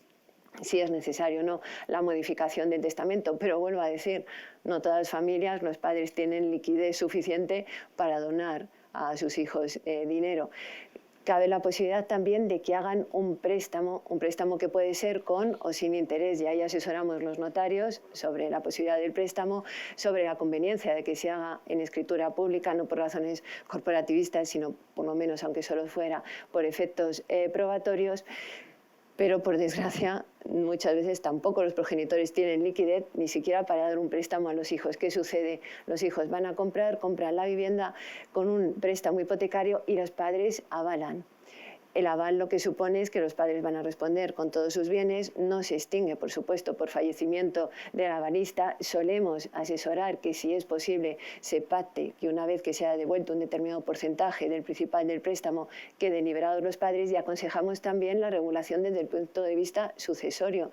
si es necesario o no la modificación del testamento. Pero vuelvo a decir, no todas las familias, los padres tienen liquidez suficiente para donar a sus hijos dinero. Cabe la posibilidad también de que hagan un préstamo que puede ser con o sin interés, y ahí asesoramos los notarios sobre la posibilidad del préstamo, sobre la conveniencia de que se haga en escritura pública, no por razones corporativistas, sino por lo menos, aunque solo fuera, por efectos probatorios. Pero, por desgracia, muchas veces tampoco los progenitores tienen liquidez ni siquiera para dar un préstamo a los hijos. ¿Qué sucede? Los hijos van a compran la vivienda con un préstamo hipotecario y los padres avalan. El aval lo que supone es que los padres van a responder con todos sus bienes, no se extingue, por supuesto, por fallecimiento del avalista. Solemos asesorar que, si es posible, se pacte que una vez que se haya devuelto un determinado porcentaje del principal del préstamo, queden liberados los padres, y aconsejamos también la regulación desde el punto de vista sucesorio.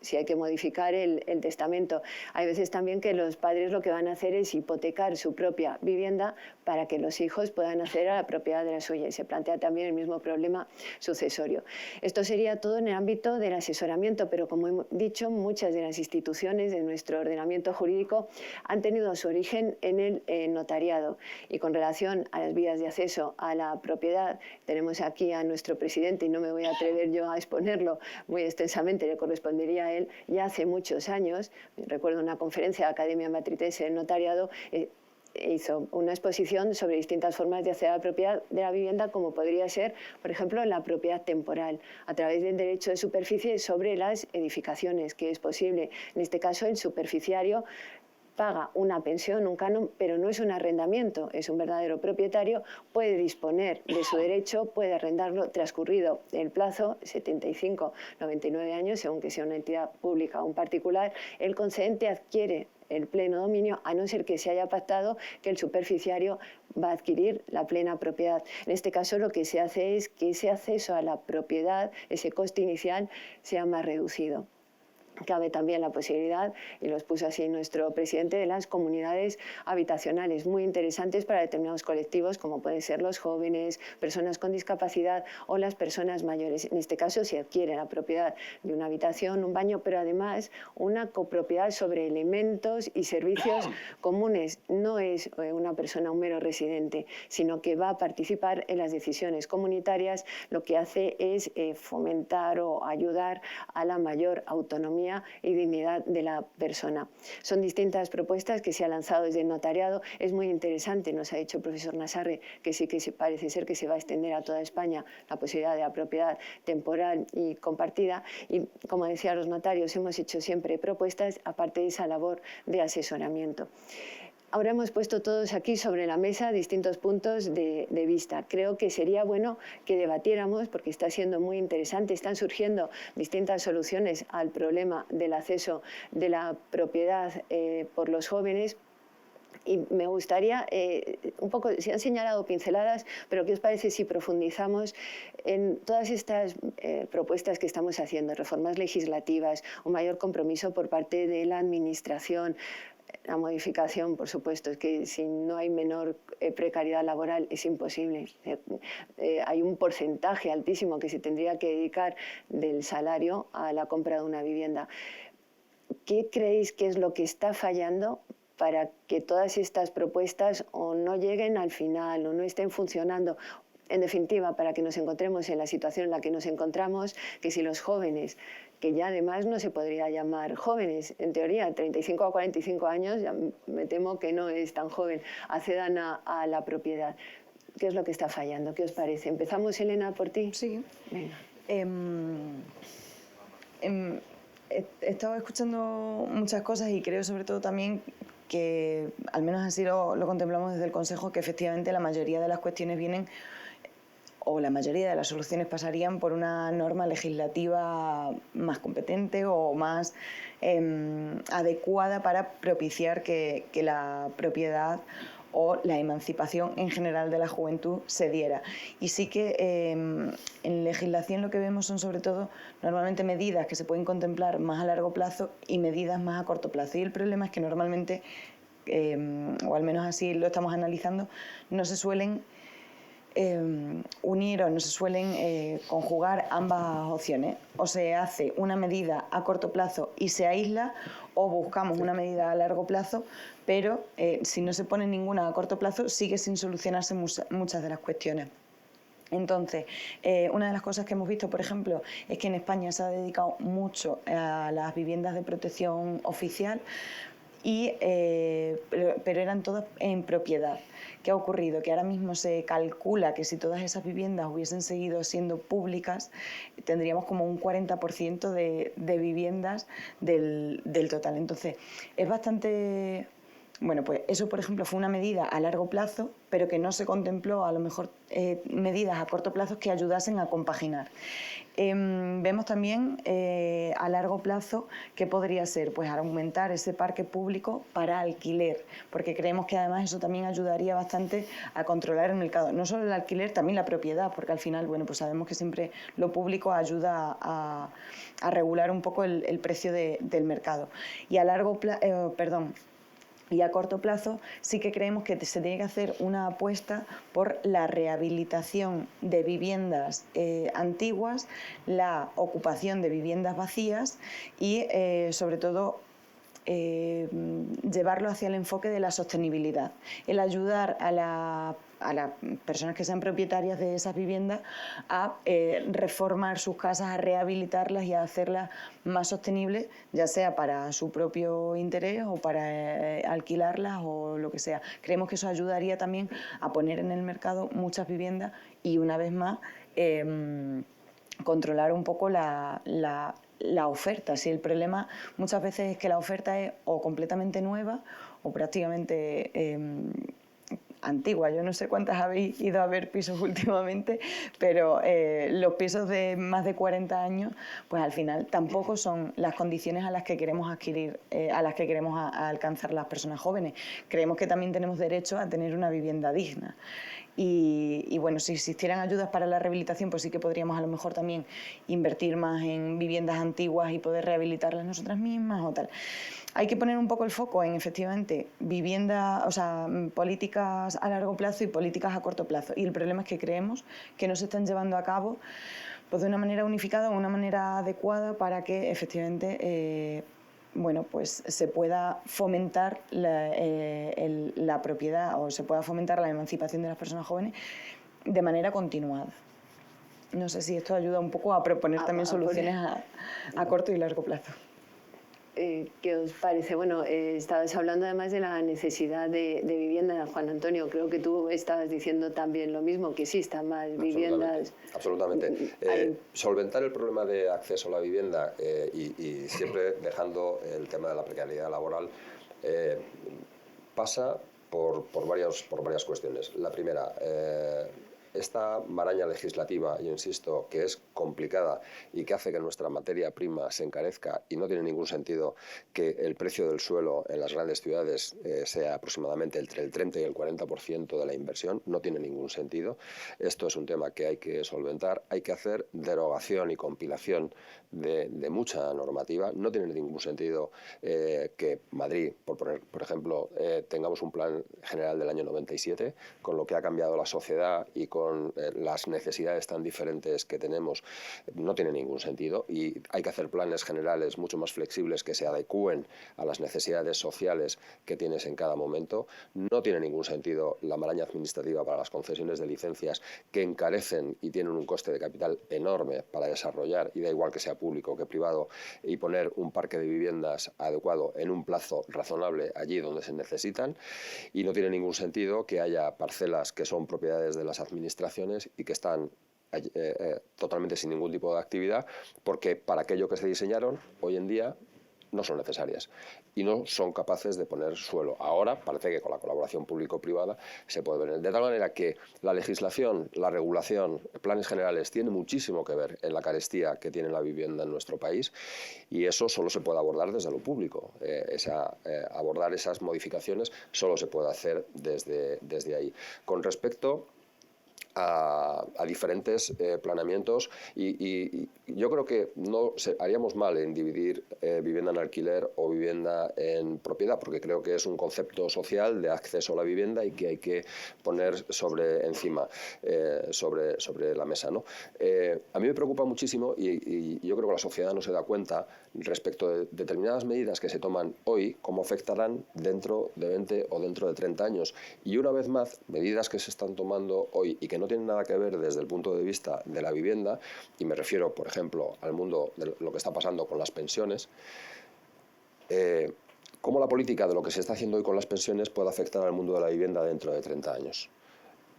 Si hay que modificar el testamento. Hay veces también que los padres lo que van a hacer es hipotecar su propia vivienda para que los hijos puedan acceder a la propiedad de la suya, y se plantea también el mismo problema sucesorio. Esto sería todo en el ámbito del asesoramiento, pero como he dicho, muchas de las instituciones de nuestro ordenamiento jurídico han tenido su origen en el notariado, y con relación a las vías de acceso a la propiedad, tenemos aquí a nuestro presidente, y no me voy a atrever yo a exponerlo muy extensamente, le correspondería a él. Ya hace muchos años, recuerdo una conferencia de la Academia Matritense del Notariado, hizo una exposición sobre distintas formas de acceder a la propiedad de la vivienda, como podría ser, por ejemplo, la propiedad temporal, a través del derecho de superficie sobre las edificaciones, que es posible. En este caso, el superficiario paga una pensión, un canon, pero no es un arrendamiento, es un verdadero propietario, puede disponer de su derecho, puede arrendarlo transcurrido el plazo, 75, 99 años, según que sea una entidad pública o un particular. El concedente adquiere el pleno dominio, a no ser que se haya pactado que el superficiario va a adquirir la plena propiedad. En este caso, lo que se hace es que ese acceso a la propiedad, ese coste inicial, sea más reducido. Cabe también la posibilidad, y lo expuso así nuestro presidente, de las comunidades habitacionales, muy interesantes para determinados colectivos, como pueden ser los jóvenes, personas con discapacidad o las personas mayores. En este caso se adquiere la propiedad de una habitación, un baño, pero además una copropiedad sobre elementos y servicios comunes. No es una persona un mero residente, sino que va a participar en las decisiones comunitarias. Lo que hace es fomentar o ayudar a la mayor autonomía y dignidad de la persona. Son distintas propuestas que se han lanzado desde el notariado. Es muy interesante, nos ha dicho el profesor Nassarre, que sí que parece ser que se va a extender a toda España la posibilidad de la propiedad temporal y compartida. Y, como decía, los notarios hemos hecho siempre propuestas, aparte de esa labor de asesoramiento. Ahora hemos puesto todos aquí sobre la mesa distintos puntos de vista. Creo que sería bueno que debatiéramos, porque está siendo muy interesante, están surgiendo distintas soluciones al problema del acceso de la propiedad por los jóvenes. Y me gustaría, un poco, se han señalado pinceladas, pero ¿qué os parece si profundizamos en todas estas propuestas que estamos haciendo? Reformas legislativas, un mayor compromiso por parte de la Administración. La modificación, por supuesto, es que si no hay menor precariedad laboral es imposible. Hay un porcentaje altísimo que se tendría que dedicar del salario a la compra de una vivienda. ¿Qué creéis que es lo que está fallando para que todas estas propuestas o no lleguen al final o no estén funcionando? En definitiva, para que nos encontremos en la situación en la que nos encontramos, que si los jóvenes, que ya además no se podría llamar jóvenes, en teoría, 35 a 45 años, ya me temo que no es tan joven, accedan a la propiedad. ¿Qué es lo que está fallando? ¿Qué os parece? ¿Empezamos, Elena, por ti? Sí. Venga. He estado escuchando muchas cosas y creo sobre todo también que, al menos así lo contemplamos desde el Consejo, que efectivamente la mayoría de las cuestiones vienen, o la mayoría de las soluciones pasarían por una norma legislativa más competente o más adecuada para propiciar que la propiedad o la emancipación en general de la juventud se diera. Y sí que en legislación lo que vemos son sobre todo normalmente medidas que se pueden contemplar más a largo plazo y medidas más a corto plazo. Y el problema es que normalmente, o al menos así lo estamos analizando, no se suelen unir o no se suelen conjugar ambas opciones. O se hace una medida a corto plazo y se aísla, o buscamos una medida a largo plazo, pero si no se pone ninguna a corto plazo sigue sin solucionarse muchas de las cuestiones. Entonces, una de las cosas que hemos visto, por ejemplo, es que en España se ha dedicado mucho a las viviendas de protección oficial, pero eran todas en propiedad. ¿Qué ha ocurrido? Que ahora mismo se calcula que si todas esas viviendas hubiesen seguido siendo públicas, tendríamos como un 40% de viviendas del total. Entonces, es bastante Bueno, pues eso, por ejemplo, fue una medida a largo plazo, pero que no se contempló a lo mejor medidas a corto plazo que ayudasen a compaginar. Vemos también a largo plazo que podría ser pues aumentar ese parque público para alquiler, porque creemos que además eso también ayudaría bastante a controlar el mercado, no solo el alquiler, también la propiedad, porque al final, bueno, pues sabemos que siempre lo público ayuda a regular un poco el precio del mercado. Y a y a corto plazo sí que creemos que se tiene que hacer una apuesta por la rehabilitación de viviendas antiguas, la ocupación de viviendas vacías y sobre todo llevarlo hacia el enfoque de la sostenibilidad, el ayudar a las personas que sean propietarias de esas viviendas a reformar sus casas, a rehabilitarlas y a hacerlas más sostenibles, ya sea para su propio interés o para alquilarlas o lo que sea. Creemos que eso ayudaría también a poner en el mercado muchas viviendas y, una vez más, controlar un poco la oferta. Si el problema muchas veces es que la oferta es o completamente nueva o prácticamente antigua. Yo no sé cuántas habéis ido a ver pisos últimamente, pero los pisos de más de 40 años, pues al final tampoco son las condiciones a las que queremos adquirir, a las que queremos alcanzar las personas jóvenes. Creemos que también tenemos derecho a tener una vivienda digna. Y bueno, si existieran ayudas para la rehabilitación, pues sí que podríamos a lo mejor también invertir más en viviendas antiguas y poder rehabilitarlas nosotras mismas o tal. Hay que poner un poco el foco en, efectivamente, vivienda, o sea, políticas a largo plazo y políticas a corto plazo. Y el problema es que creemos que no se están llevando a cabo pues de una manera unificada o una manera adecuada para que, efectivamente, bueno, pues se pueda fomentar la propiedad o se pueda fomentar la emancipación de las personas jóvenes de manera continuada. No sé si esto ayuda un poco a proponer también soluciones a corto y largo plazo. ¿Qué os parece? Bueno, estabas hablando además de la necesidad de vivienda, Juan Antonio. Creo que tú estabas diciendo también lo mismo, que existan más viviendas. Absolutamente. Solventar el problema de acceso a la vivienda y siempre dejando el tema de la precariedad laboral pasa por varias cuestiones. La primera, esta maraña legislativa, yo insisto, que es complicada y que hace que nuestra materia prima se encarezca, y no tiene ningún sentido que el precio del suelo en las grandes ciudades sea aproximadamente entre el 30 y el 40% de la inversión, no tiene ningún sentido. Esto es un tema que hay que solventar, hay que hacer derogación y compilación de mucha normativa. No tiene ningún sentido que Madrid, por ejemplo, tengamos un plan general del año 97, con lo que ha cambiado la sociedad y con las necesidades tan diferentes que tenemos. No tiene ningún sentido y hay que hacer planes generales mucho más flexibles que se adecúen a las necesidades sociales que tienes en cada momento. No tiene ningún sentido la maraña administrativa para las concesiones de licencias, que encarecen y tienen un coste de capital enorme para desarrollar, y da igual que sea público que privado, y poner un parque de viviendas adecuado en un plazo razonable allí donde se necesitan. Y no tiene ningún sentido que haya parcelas que son propiedades de las administraciones y que están totalmente sin ningún tipo de actividad, porque para aquello que se diseñaron hoy en día no son necesarias y no son capaces de poner suelo. Ahora parece que con la colaboración público-privada se puede ver. De tal manera que la legislación, la regulación, planes generales, tiene muchísimo que ver en la carestía que tiene la vivienda en nuestro país, y eso solo se puede abordar desde lo público. Abordar esas modificaciones solo se puede hacer desde ahí. Con respecto a diferentes planeamientos, y yo creo que haríamos mal en dividir vivienda en alquiler o vivienda en propiedad, porque creo que es un concepto social de acceso a la vivienda y que hay que poner sobre la mesa, ¿no? A mí me preocupa muchísimo, y yo creo que la sociedad no se da cuenta respecto de determinadas medidas que se toman hoy, cómo afectarán dentro de 20 o dentro de 30 años. Y una vez más, medidas que se están tomando hoy y que no tienen nada que ver desde el punto de vista de la vivienda, y me refiero, por ejemplo, al mundo de lo que está pasando con las pensiones, cómo la política de lo que se está haciendo hoy con las pensiones puede afectar al mundo de la vivienda dentro de 30 años.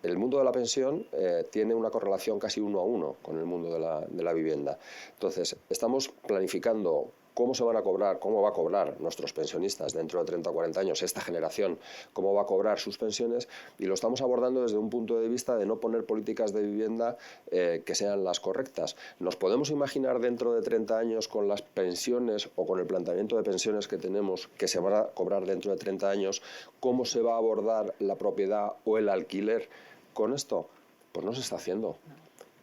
El mundo de la pensión tiene una correlación casi 1 a 1 con el mundo de la vivienda. Entonces, estamos planificando cómo se van a cobrar, cómo va a cobrar nuestros pensionistas dentro de 30 o 40 años, esta generación, cómo va a cobrar sus pensiones, y lo estamos abordando desde un punto de vista de no poner políticas de vivienda que sean las correctas. ¿Nos podemos imaginar dentro de 30 años con las pensiones o con el planteamiento de pensiones que tenemos, que se van a cobrar dentro de 30 años, cómo se va a abordar la propiedad o el alquiler con esto? Pues no se está haciendo.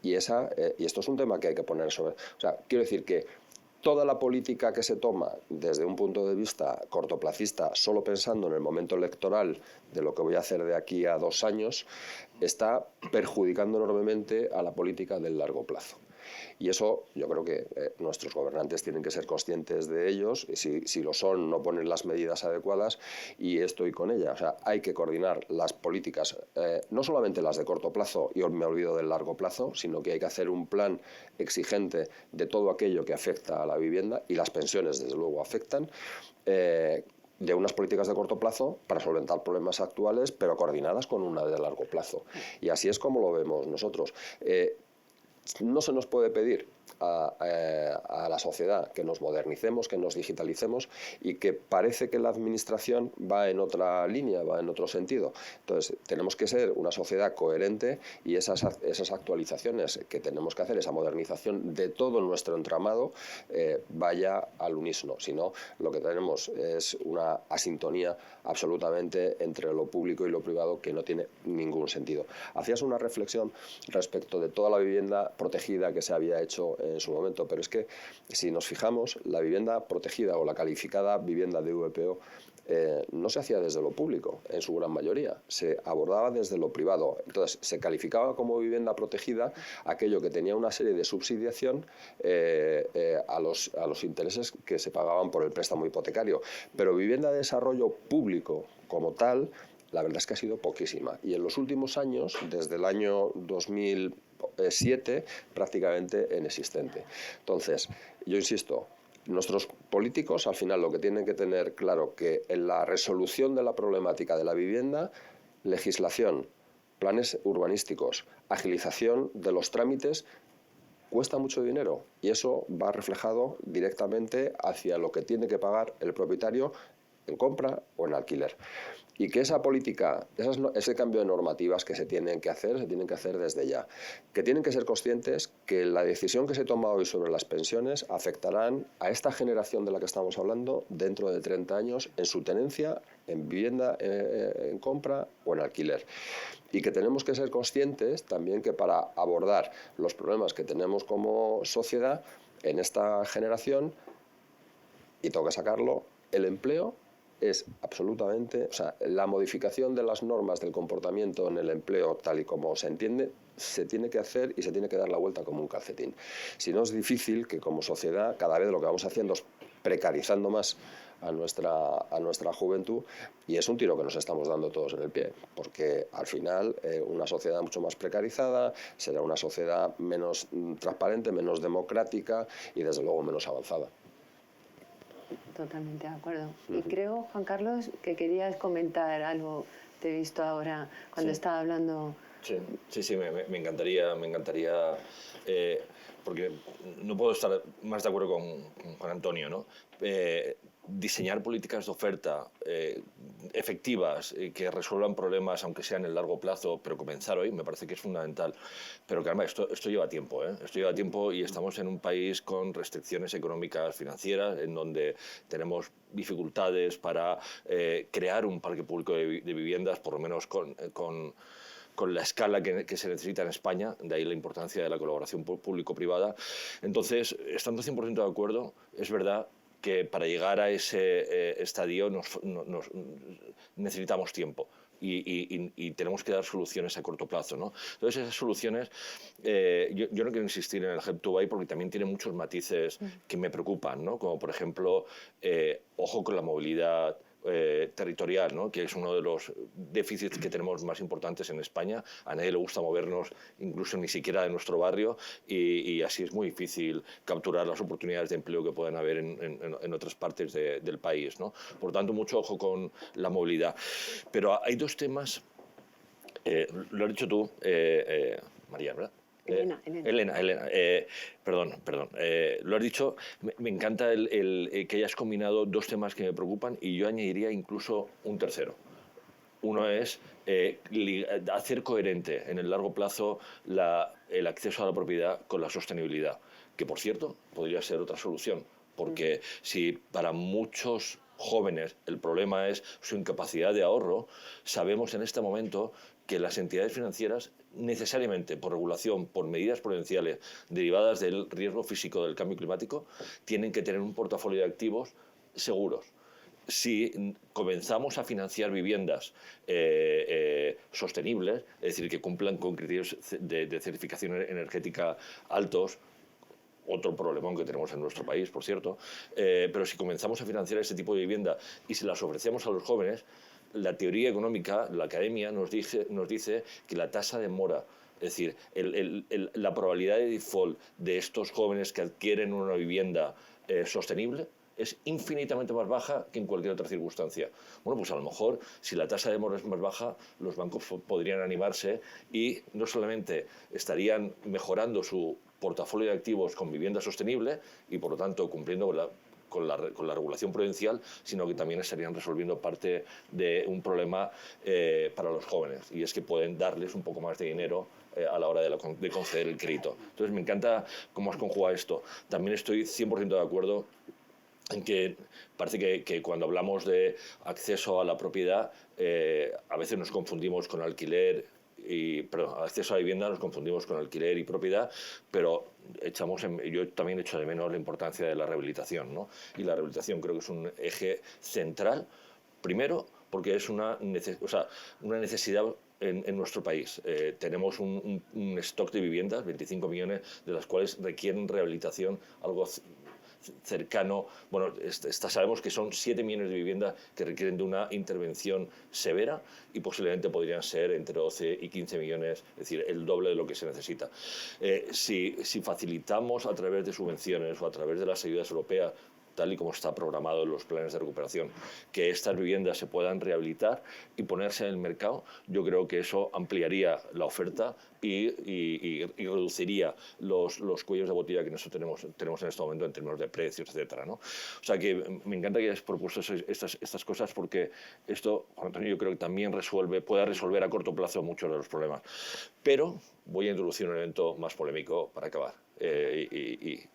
Y esto es un tema que hay que poner sobre... O sea, quiero decir que toda la política que se toma desde un punto de vista cortoplacista, solo pensando en el momento electoral de lo que voy a hacer de aquí a 2 años, está perjudicando enormemente a la política del largo plazo. Y eso yo creo que nuestros gobernantes tienen que ser conscientes de ellos, y si lo son, no ponen las medidas adecuadas, y estoy con ella. O sea, hay que coordinar las políticas, no solamente las de corto plazo, y me olvido del largo plazo, sino que hay que hacer un plan exigente de todo aquello que afecta a la vivienda, y las pensiones desde luego afectan, de unas políticas de corto plazo para solventar problemas actuales, pero coordinadas con una de largo plazo. Y así es como lo vemos nosotros. No se nos puede pedir a la sociedad que nos modernicemos, que nos digitalicemos, y que parece que la administración va en otra línea, va en otro sentido. Entonces, tenemos que ser una sociedad coherente, y esas actualizaciones que tenemos que hacer, esa modernización de todo nuestro entramado, vaya al unísono. Si no, lo que tenemos es una asintonía absolutamente entre lo público y lo privado que no tiene ningún sentido. Hacías una reflexión respecto de toda la vivienda protegida que se había hecho en su momento, pero es que si nos fijamos, la vivienda protegida o la calificada vivienda de VPO no se hacía desde lo público, en su gran mayoría, se abordaba desde lo privado. Entonces, se calificaba como vivienda protegida aquello que tenía una serie de subsidiación a los intereses que se pagaban por el préstamo hipotecario. Pero vivienda de desarrollo público como tal, la verdad es que ha sido poquísima. Y en los últimos años, desde el año 2007, prácticamente inexistente. Entonces, yo insisto, nuestros políticos al final lo que tienen que tener claro que en la resolución de la problemática de la vivienda, legislación, planes urbanísticos, agilización de los trámites, cuesta mucho dinero, y eso va reflejado directamente hacia lo que tiene que pagar el propietario en compra o en alquiler. Y que esa política, ese cambio de normativas que se tienen que hacer desde ya. Que tienen que ser conscientes que la decisión que se toma hoy sobre las pensiones afectarán a esta generación de la que estamos hablando dentro de 30 años en su tenencia, en vivienda en compra o en alquiler. Y que tenemos que ser conscientes también que para abordar los problemas que tenemos como sociedad en esta generación, y tengo que sacarlo, el empleo es absolutamente, o sea, la modificación de las normas del comportamiento en el empleo tal y como se entiende, se tiene que hacer y se tiene que dar la vuelta como un calcetín. Si no, es difícil que como sociedad cada vez lo que vamos haciendo es precarizando más a nuestra juventud, y es un tiro que nos estamos dando todos en el pie, porque al final una sociedad mucho más precarizada será una sociedad menos transparente, menos democrática y desde luego menos avanzada. Totalmente de acuerdo. Y creo, Juan Carlos, que querías comentar algo. Te he visto ahora cuando estaba hablando. Sí, me encantaría, porque no puedo estar más de acuerdo con Juan Antonio, ¿no? Diseñar políticas de oferta efectivas que resuelvan problemas, aunque sea en el largo plazo, pero comenzar hoy me parece que es fundamental. Pero caramba, esto lleva tiempo, ¿eh? Esto lleva tiempo, y estamos en un país con restricciones económicas financieras, en donde tenemos dificultades para crear un parque público de viviendas, por lo menos con la escala que se necesita en España, de ahí la importancia de la colaboración público-privada. Entonces, estando 100% de acuerdo, es verdad que para llegar a ese estadio necesitamos tiempo. Y tenemos que dar soluciones a corto plazo, ¿no? Entonces, esas soluciones, yo no quiero insistir en el Help to Buy porque también tiene muchos matices que me preocupan, ¿no? Como, por ejemplo, ojo con la movilidad territorial, ¿no? Que es uno de los déficits que tenemos más importantes en España. A nadie le gusta movernos, incluso ni siquiera de nuestro barrio, y así es muy difícil capturar las oportunidades de empleo que pueden haber en otras partes del país, ¿no? Por tanto, mucho ojo con la movilidad. Pero hay dos temas, lo has dicho tú, María, ¿verdad? Elena, perdón. Lo has dicho, me encanta que hayas combinado dos temas que me preocupan y yo añadiría incluso un tercero. Uno es hacer coherente en el largo plazo el acceso a la propiedad con la sostenibilidad, que por cierto podría ser otra solución, porque si para muchos jóvenes el problema es su incapacidad de ahorro, sabemos en este momento que las entidades financieras necesariamente por regulación, por medidas prudenciales derivadas del riesgo físico del cambio climático, tienen que tener un portafolio de activos seguros. Si comenzamos a financiar viviendas sostenibles, es decir, que cumplan con criterios de certificación energética altos, otro problemón que tenemos en nuestro país, por cierto, pero si comenzamos a financiar ese tipo de vivienda y se las ofrecemos a los jóvenes, la teoría económica, la academia nos dice que la tasa de mora, es decir, la probabilidad de default de estos jóvenes que adquieren una vivienda sostenible es infinitamente más baja que en cualquier otra circunstancia. Bueno, pues a lo mejor, si la tasa de mora es más baja, los bancos podrían animarse y no solamente estarían mejorando su portafolio de activos con vivienda sostenible y, por lo tanto, cumpliendo con la regulación prudencial, sino que también estarían resolviendo parte de un problema para los jóvenes, y es que pueden darles un poco más de dinero a la hora de conceder el crédito. Entonces, me encanta cómo has conjugado esto. También estoy 100% de acuerdo en que parece que cuando hablamos de acceso a la propiedad, a veces nos confundimos con alquiler acceso a la vivienda nos confundimos con alquiler y propiedad, pero yo también echo de menos la importancia de la rehabilitación, ¿no? Y la rehabilitación creo que es un eje central, primero porque es una necesidad en nuestro país. Tenemos un stock de viviendas, 25 millones, de las cuales requieren rehabilitación, algo cercano, bueno, sabemos que son 7 millones de viviendas que requieren de una intervención severa y posiblemente podrían ser entre 12 y 15 millones, es decir, el doble de lo que se necesita. Si facilitamos a través de subvenciones o a través de las ayudas europeas, tal y como está programado en los planes de recuperación, que estas viviendas se puedan rehabilitar y ponerse en el mercado, yo creo que eso ampliaría la oferta y reduciría los cuellos de botella que nosotros tenemos en este momento en términos de precios, etcétera, ¿no? O sea que me encanta que hayas propuesto estas cosas, porque esto, Juan Antonio, yo creo que también puede resolver a corto plazo muchos de los problemas. Pero voy a introducir un elemento más polémico para acabar, que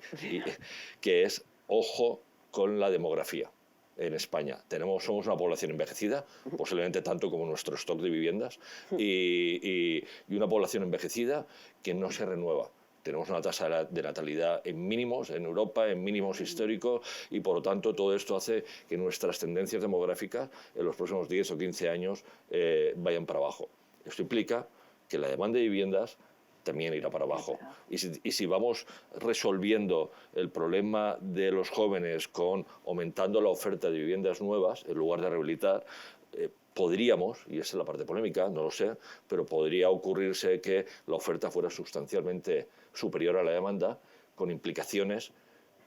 es, ojo con la demografía. En España somos una población envejecida, posiblemente tanto como nuestro stock de viviendas, y una población envejecida que no se renueva. Tenemos una tasa de natalidad en mínimos en Europa, en mínimos históricos, y por lo tanto todo esto hace que nuestras tendencias demográficas en los próximos 10 o 15 años vayan para abajo. Esto implica que la demanda de viviendas también irá para abajo. Y si vamos resolviendo el problema de los jóvenes aumentando la oferta de viviendas nuevas en lugar de rehabilitar, podríamos, y esa es la parte polémica, no lo sé, pero podría ocurrirse que la oferta fuera sustancialmente superior a la demanda, con implicaciones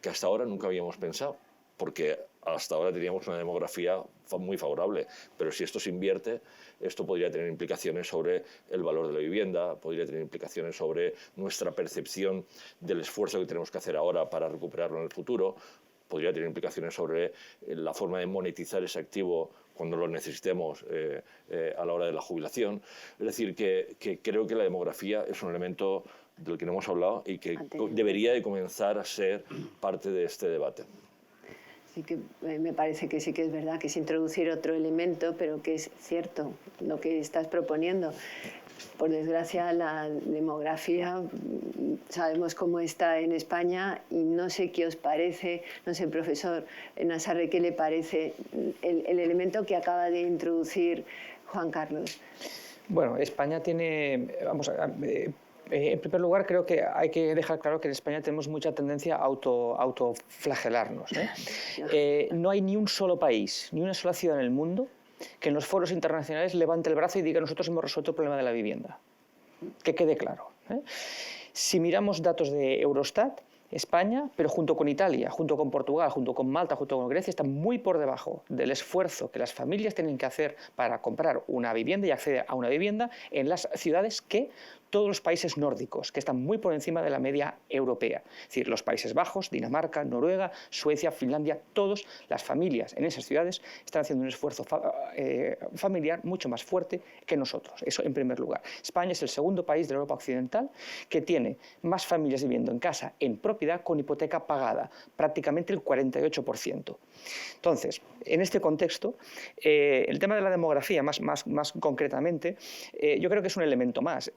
que hasta ahora nunca habíamos pensado, porque hasta ahora teníamos una demografía muy favorable, pero si esto se invierte, esto podría tener implicaciones sobre el valor de la vivienda, podría tener implicaciones sobre nuestra percepción del esfuerzo que tenemos que hacer ahora para recuperarlo en el futuro, podría tener implicaciones sobre la forma de monetizar ese activo cuando lo necesitemos a la hora de la jubilación. Es decir, que creo que la demografía es un elemento del que no hemos hablado y que debería de comenzar a ser parte de este debate. Sí que me parece que sí que es verdad, que es introducir otro elemento, pero que es cierto lo que estás proponiendo. Por desgracia, la demografía, sabemos cómo está en España y no sé qué os parece, no sé, profesor Nassarre, qué le parece el elemento que acaba de introducir Juan Carlos. Bueno, España tiene, en primer lugar, creo que hay que dejar claro que en España tenemos mucha tendencia a autoflagelarnos, ¿eh? No hay ni un solo país, ni una sola ciudad en el mundo que en los foros internacionales levante el brazo y diga nosotros hemos resuelto el problema de la vivienda. Que quede claro, ¿eh? Si miramos datos de Eurostat, España, pero junto con Italia, junto con Portugal, junto con Malta, junto con Grecia, está muy por debajo del esfuerzo que las familias tienen que hacer para comprar una vivienda y acceder a una vivienda en las ciudades que todos los países nórdicos, que están muy por encima de la media europea. Es decir, los Países Bajos, Dinamarca, Noruega, Suecia, Finlandia, todas las familias en esas ciudades están haciendo un esfuerzo familiar mucho más fuerte que nosotros. Eso en primer lugar. España es el segundo país de Europa occidental que tiene más familias viviendo en casa en propiedad con hipoteca pagada, prácticamente el 48%. Entonces, en este contexto, el tema de la demografía, más concretamente, yo creo que es un elemento más.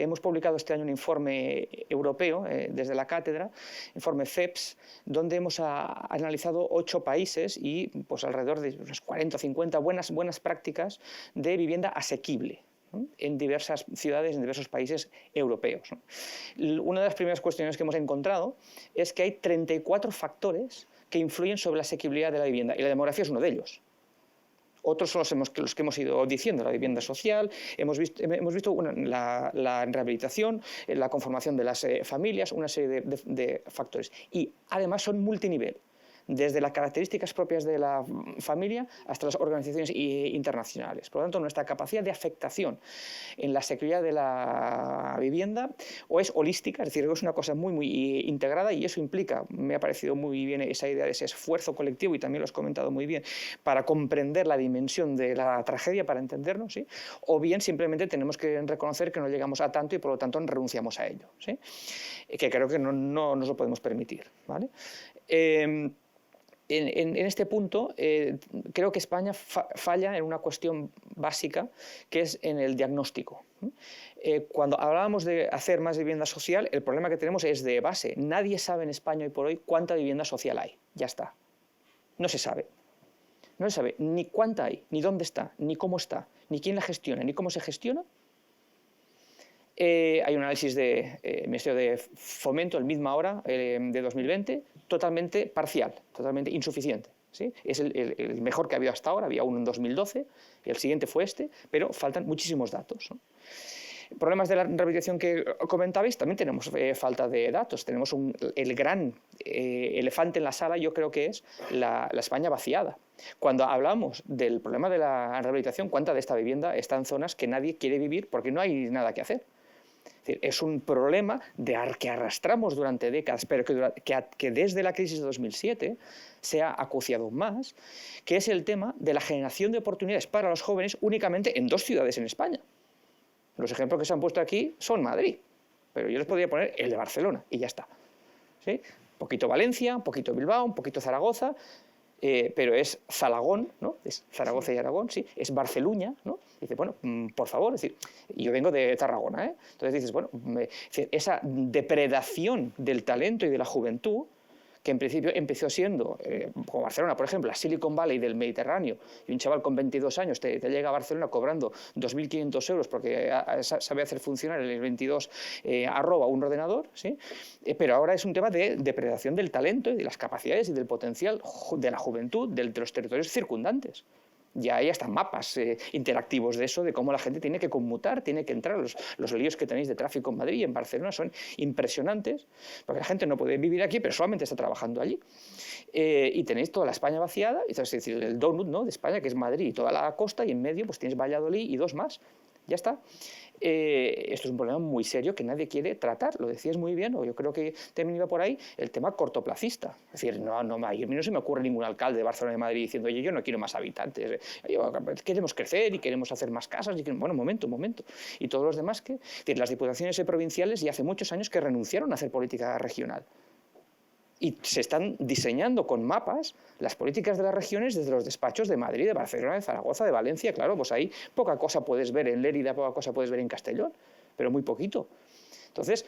Hemos publicado este año un informe europeo desde la cátedra, informe CEPS, donde hemos analizado 8 países y pues, alrededor de unas 40 o 50 buenas prácticas de vivienda asequible, ¿no?, en diversas ciudades, en diversos países europeos, ¿no? Una de las primeras cuestiones que hemos encontrado es que hay 34 factores que influyen sobre la asequibilidad de la vivienda, y la demografía es uno de ellos. Otros son los que hemos ido diciendo, la vivienda social, hemos visto bueno, la rehabilitación, la conformación de las familias, una serie de factores. Y además son multinivel, desde las características propias de la familia hasta las organizaciones internacionales. Por lo tanto, nuestra capacidad de afectación en la seguridad de la vivienda o es holística, es decir, es una cosa muy integrada, y eso implica, me ha parecido muy bien esa idea de ese esfuerzo colectivo, y también lo has comentado muy bien, para comprender la dimensión de la tragedia, para entendernos, ¿sí? O bien simplemente tenemos que reconocer que no llegamos a tanto y por lo tanto renunciamos a ello, ¿sí? Que creo que no nos lo podemos permitir, ¿vale? En este punto, creo que España falla en una cuestión básica, que es en el diagnóstico. Cuando hablábamos de hacer más vivienda social, el problema que tenemos es de base. Nadie sabe en España hoy por hoy cuánta vivienda social hay. Ya está. No se sabe. No se sabe ni cuánta hay, ni dónde está, ni cómo está, ni quién la gestiona, ni cómo se gestiona. Hay un análisis del Ministerio de Fomento, el mismo ahora, de 2020, totalmente parcial, totalmente insuficiente, ¿sí? Es el mejor que ha habido hasta ahora, había uno en 2012, el siguiente fue este, pero faltan muchísimos datos, ¿no? Problemas de la rehabilitación que comentabais, también tenemos falta de datos. Tenemos el gran elefante en la sala, yo creo que es la España vaciada. Cuando hablamos del problema de la rehabilitación, ¿cuánta de esta vivienda está en zonas que nadie quiere vivir porque no hay nada que hacer? Es un problema que arrastramos durante décadas, pero que desde la crisis de 2007 se ha acuciado más, que es el tema de la generación de oportunidades para los jóvenes únicamente en 2 ciudades en España. Los ejemplos que se han puesto aquí son Madrid, pero yo les podría poner el de Barcelona y ya está, ¿sí? Un poquito Valencia, un poquito Bilbao, un poquito Zaragoza, pero es Zalagón, ¿no? Es Zaragoza y Aragón, sí, es Barceluña, ¿no? Dice, bueno, por favor, es decir, yo vengo de Tarragona, ¿eh? Entonces dices, bueno, esa depredación del talento y de la juventud, que en principio empezó siendo, como Barcelona, por ejemplo, la Silicon Valley del Mediterráneo, y un chaval con 22 años te llega a Barcelona cobrando 2.500 euros porque sabe hacer funcionar el 22 arroba un ordenador, ¿sí? Pero ahora es un tema de depredación del talento y de las capacidades y del potencial de la juventud de los territorios circundantes. Ya hay hasta mapas interactivos de eso, de cómo la gente tiene que conmutar, tiene que entrar. Los líos que tenéis de tráfico en Madrid y en Barcelona son impresionantes, porque la gente no puede vivir aquí, pero solamente está trabajando allí. Y tenéis toda la España vaciada, es decir, el donut, ¿no?, de España, que es Madrid y toda la costa, y en medio pues tienes Valladolid y 2 más. Ya está. Esto es un problema muy serio que nadie quiere tratar, lo decías muy bien, o yo creo que también iba por ahí el tema cortoplacista. Es decir, a mí no se me ocurre ningún alcalde de Barcelona y de Madrid diciendo, oye, yo no quiero más habitantes, queremos crecer y queremos hacer más casas, bueno, momento. Y todos los demás, ¿qué? Es decir, las diputaciones provinciales ya hace muchos años que renunciaron a hacer política regional. Y se están diseñando con mapas las políticas de las regiones desde los despachos de Madrid, de Barcelona, de Zaragoza, de Valencia. Claro, pues ahí poca cosa puedes ver en Lérida, poca cosa puedes ver en Castellón, pero muy poquito. Entonces,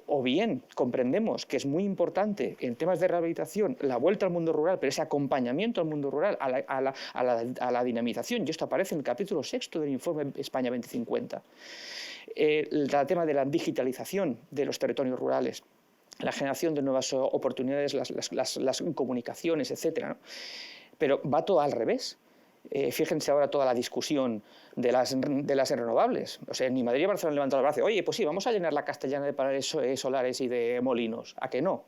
o bien comprendemos que es muy importante en temas de rehabilitación la vuelta al mundo rural, pero ese acompañamiento al mundo rural, a la dinamización, y esto aparece en el capítulo 6 del informe España 2050. El tema de la digitalización de los territorios rurales, la generación de nuevas oportunidades, las comunicaciones, etc., ¿no? Pero va todo al revés. Fíjense ahora toda la discusión de las renovables. O sea, ni Madrid ni Barcelona han levantado el brazo. Oye, pues sí, vamos a llenar la Castellana de paneles solares y de molinos. ¿A que no?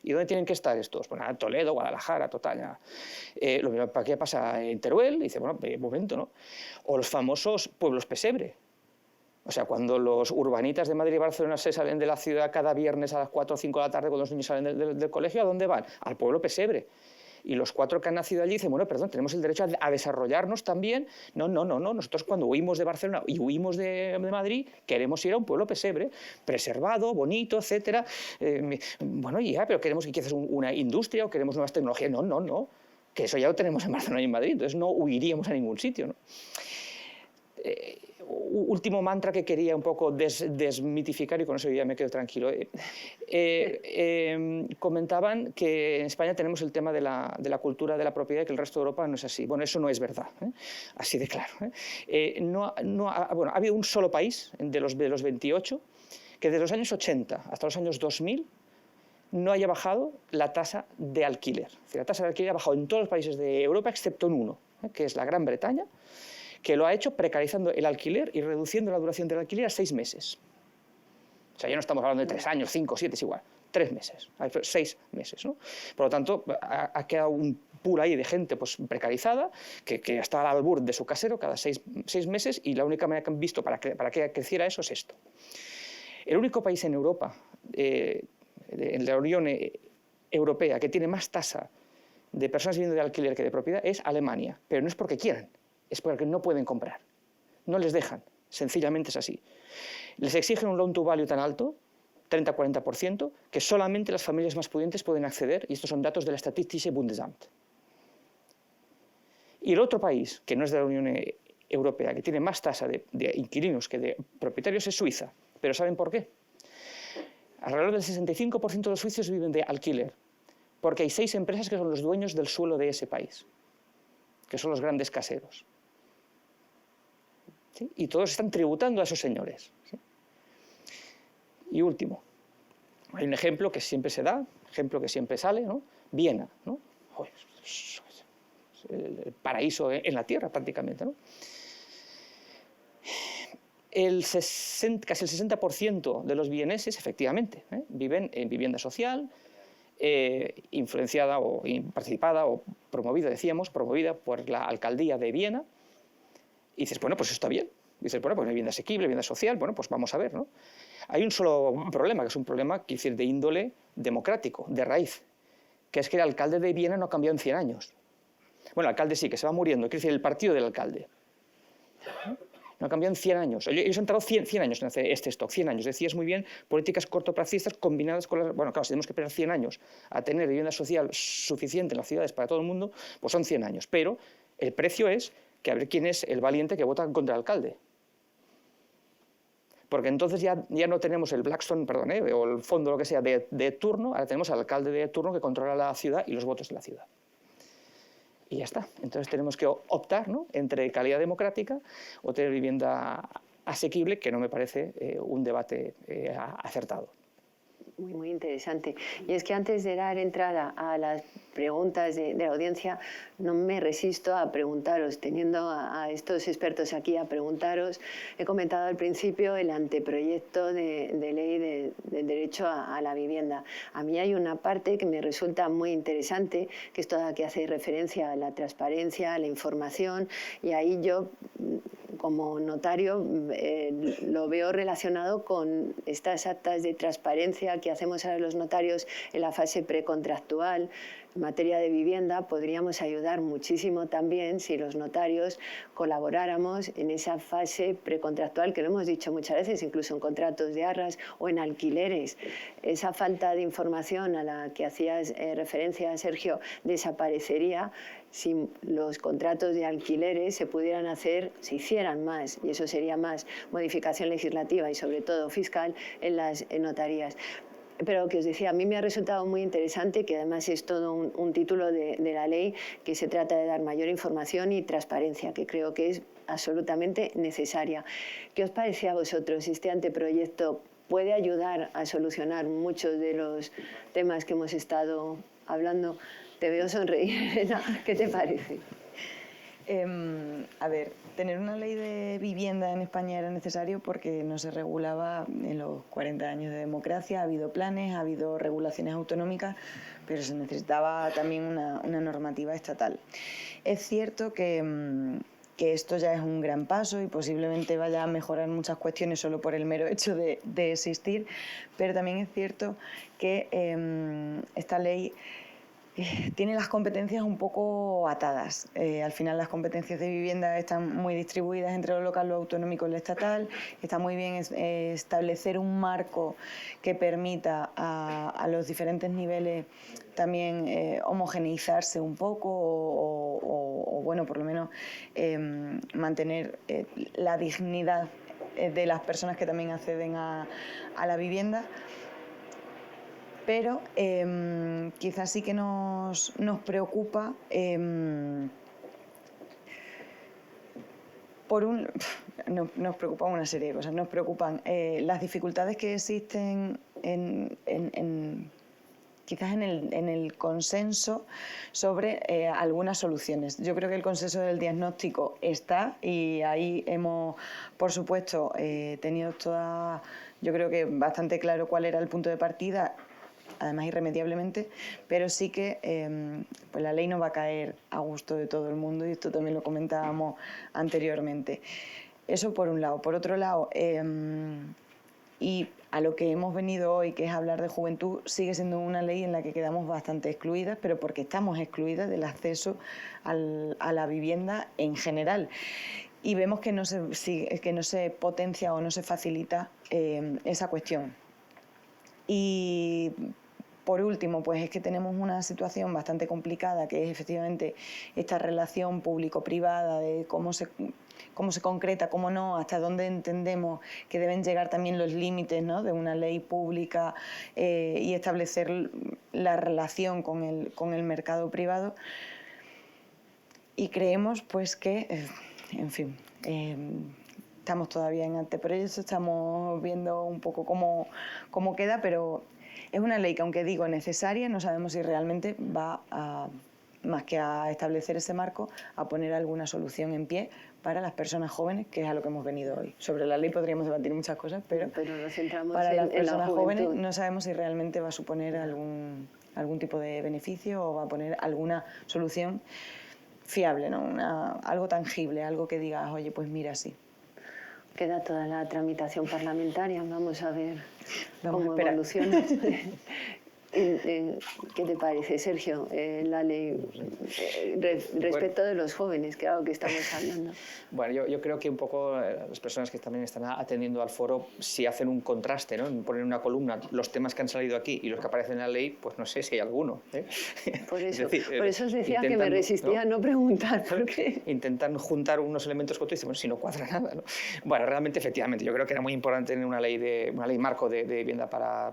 ¿Y dónde tienen que estar estos? Bueno, Toledo, Guadalajara, total. Ya. Lo mismo, ¿para qué pasa en Teruel? Dice, bueno, un momento, ¿no? O los famosos pueblos pesebre. O sea, cuando los urbanitas de Madrid y Barcelona se salen de la ciudad cada viernes a las 4 o 5 de la tarde, cuando los niños salen del colegio, ¿a dónde van? Al pueblo pesebre. Y los 4 que han nacido allí dicen, bueno, perdón, tenemos el derecho a desarrollarnos también. No, nosotros cuando huimos de Barcelona y huimos de Madrid, queremos ir a un pueblo pesebre, preservado, bonito, etcétera. Bueno, ya, pero queremos que haces una industria o queremos nuevas tecnologías. No, que eso ya lo tenemos en Barcelona y en Madrid, entonces no huiríamos a ningún sitio, ¿no? Último mantra que quería un poco desmitificar, y con eso ya me quedo tranquilo. Comentaban que en España tenemos el tema de la cultura de la propiedad y que el resto de Europa no es así. Bueno, eso no es verdad, así de claro. Ha habido un solo país de los 28 que desde los años 80 hasta los años 2000 no haya bajado la tasa de alquiler. Es decir, la tasa de alquiler ha bajado en todos los países de Europa excepto en uno, que es la Gran Bretaña, que lo ha hecho precarizando el alquiler y reduciendo la duración del alquiler a 6 meses. O sea, ya no estamos hablando de 3 años, 5, 7, es igual. 3 meses, 6 meses, ¿no? Por lo tanto, ha quedado un pool ahí de gente pues, precarizada, que está al albur de su casero cada 6 meses, y la única manera que han visto para que creciera eso es esto. El único país en Europa, en la Unión Europea, que tiene más tasa de personas viviendo de alquiler que de propiedad es Alemania, pero no es porque quieran, es porque no pueden comprar, no les dejan, sencillamente es así. Les exigen un loan to value tan alto, 30-40%, que solamente las familias más pudientes pueden acceder, y estos son datos del Statistische Bundesamt. Y el otro país, que no es de la Unión Europea, que tiene más tasa de inquilinos que de propietarios, es Suiza. ¿Pero saben por qué? Alrededor del 65% de los suizos viven de alquiler, porque hay 6 empresas que son los dueños del suelo de ese país, que son los grandes caseros. ¿Sí? Y todos están tributando a esos señores. ¿Sí? Y último, hay un ejemplo que siempre se da, ejemplo que siempre sale, ¿no? Viena, ¿no? Joder, el paraíso en la tierra prácticamente, ¿no? Casi el 60% de los vieneses, efectivamente, viven en vivienda social, influenciada o participada o promovida, promovida por la alcaldía de Viena. Y dices, bueno, pues eso está bien. Dices, bueno, pues vivienda asequible, vivienda social, bueno, pues vamos a ver, ¿no? Hay un solo problema, que es un problema, quiero decir, de índole democrático, de raíz, que es que el alcalde de Viena no ha cambiado en 100 años. Bueno, el alcalde sí, que se va muriendo, quiero decir, el partido del alcalde. No ha cambiado en 100 años. Ellos han tardado 100 años en hacer este stock, 100 años. Decías muy bien, políticas cortoplacistas combinadas con las... Bueno, claro, si tenemos que esperar 100 años a tener vivienda social suficiente en las ciudades para todo el mundo, pues son 100 años. Pero el precio es que a ver quién es el valiente que vota contra el alcalde. Porque entonces ya no tenemos el Blackstone, perdón, o el fondo, lo que sea, de turno, ahora tenemos al alcalde de turno que controla la ciudad y los votos de la ciudad. Y ya está. Entonces tenemos que optar, ¿no?, entre calidad democrática o tener vivienda asequible, que no me parece un debate acertado. Muy interesante. Y es que antes de dar entrada a las preguntas de la audiencia, no me resisto a preguntaros, teniendo a estos expertos aquí, a preguntaros, he comentado al principio el anteproyecto de ley del derecho a la vivienda. A mí hay una parte que me resulta muy interesante, que es toda la que hace referencia a la transparencia, a la información, y ahí yo, como notario, lo veo relacionado con estas actas de transparencia que hacemos ahora los notarios en la fase precontractual. En materia de vivienda podríamos ayudar muchísimo también si los notarios colaboráramos en esa fase precontractual, que lo hemos dicho muchas veces, incluso en contratos de arras o en alquileres. Esa falta de información a la que hacías referencia, Sergio, desaparecería si los contratos de alquileres se hicieran más, y eso sería más modificación legislativa y sobre todo fiscal en las notarías. Pero que os decía, a mí me ha resultado muy interesante, que además es todo un título de la ley, que se trata de dar mayor información y transparencia, que creo que es absolutamente necesaria. ¿Qué os parece a vosotros? ¿Este anteproyecto puede ayudar a solucionar muchos de los temas que hemos estado hablando? Te veo sonreír, Elena. ¿Qué te parece? A ver, tener una ley de vivienda en España era necesario porque no se regulaba en los 40 años de democracia. Ha habido planes, ha habido regulaciones autonómicas, pero se necesitaba también una normativa estatal. Es cierto que que esto ya es un gran paso y posiblemente vaya a mejorar muchas cuestiones solo por el mero hecho de existir, pero también es cierto que esta ley tiene las competencias un poco atadas. Al final las competencias de vivienda están muy distribuidas entre lo local, lo autonómico y lo estatal. Está muy bien establecer un marco que permita a los diferentes niveles también homogeneizarse un poco o bueno, por lo menos mantener la dignidad de las personas que también acceden a la vivienda. Pero quizás sí que nos preocupa nos preocupan una serie de cosas. Nos preocupan las dificultades que existen quizás en el consenso sobre algunas soluciones. Yo creo que el consenso del diagnóstico está y ahí hemos, por supuesto, tenido yo creo que bastante claro cuál era el punto de partida, además irremediablemente, pero sí que pues la ley no va a caer a gusto de todo el mundo y esto también lo comentábamos anteriormente. Eso por un lado. Por otro lado, y a lo que hemos venido hoy, que es hablar de juventud, sigue siendo una ley en la que quedamos bastante excluidas, pero porque estamos excluidas del acceso a la vivienda en general. Y vemos que no se potencia o no se facilita esa cuestión. Y por último, pues es que tenemos una situación bastante complicada, que es efectivamente esta relación público-privada, de cómo se concreta, cómo no, hasta dónde entendemos que deben llegar también los límites, ¿no?, de una ley pública y establecer la relación con el mercado privado. Y creemos pues que, en fin, estamos todavía en anteproyecto, estamos viendo un poco cómo queda, pero es una ley que, aunque digo necesaria, no sabemos si realmente va a, más que a establecer ese marco, a poner alguna solución en pie para las personas jóvenes, que es a lo que hemos venido hoy. Sobre la ley podríamos debatir muchas cosas, pero nos centramos para las en personas la jóvenes no sabemos si realmente va a suponer algún tipo de beneficio o va a poner alguna solución fiable, ¿no? Algo tangible, algo que digas, oye, pues mira, sí. Queda toda la tramitación parlamentaria, vamos a ver cómo esperar. Evoluciona. ¿Qué te parece, Sergio, la ley respecto de los jóvenes, claro, que estamos hablando? Bueno, yo creo que un poco las personas que también están atendiendo al foro, si hacen un contraste, ¿no?, ponen una columna los temas que han salido aquí y los que aparecen en la ley, pues no sé si hay alguno. Por eso, es decir, por eso os decía que me resistía a no preguntar, porque intentan juntar unos elementos con otros y dicen, bueno, si no cuadra nada, ¿no? Bueno, realmente, efectivamente, yo creo que era muy importante tener una ley marco de vivienda para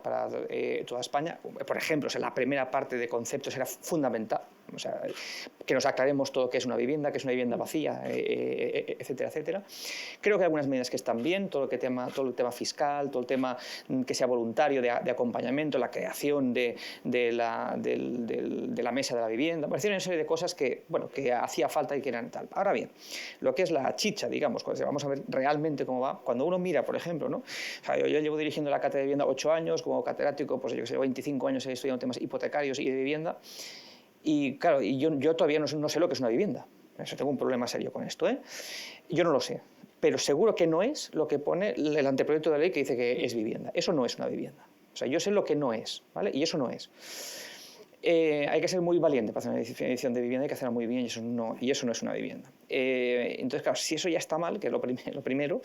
toda España. Por ejemplo, o sea, la primera parte de conceptos era fundamental, o sea, que nos aclaremos todo qué es una vivienda vacía, etcétera, etcétera. Creo que hay algunas medidas que están bien, todo el tema fiscal, todo el tema que sea voluntario de acompañamiento, la creación de la mesa de la vivienda, parecía una serie de cosas que, bueno, que hacía falta y que eran tal. Ahora bien, lo que es la chicha, digamos, cuando vamos a ver realmente cómo va, cuando uno mira, por ejemplo, ¿no? O sea, yo llevo dirigiendo la cátedra de vivienda 8 años, como catedrático, pues yo que sé, 25 años he estudiado temas hipotecarios y de vivienda, y claro, y yo todavía no sé lo que es una vivienda. Eso, tengo un problema serio con esto, ¿eh? Yo no lo sé, pero seguro que no es lo que pone el anteproyecto de ley que dice que es vivienda. Eso no es una vivienda. O sea, yo sé lo que no es, ¿vale? Y eso no es. Hay que ser muy valiente para hacer una definición de vivienda, hay que hacerla muy bien y eso no es una vivienda. Entonces, claro, si eso ya está mal, que es lo primero,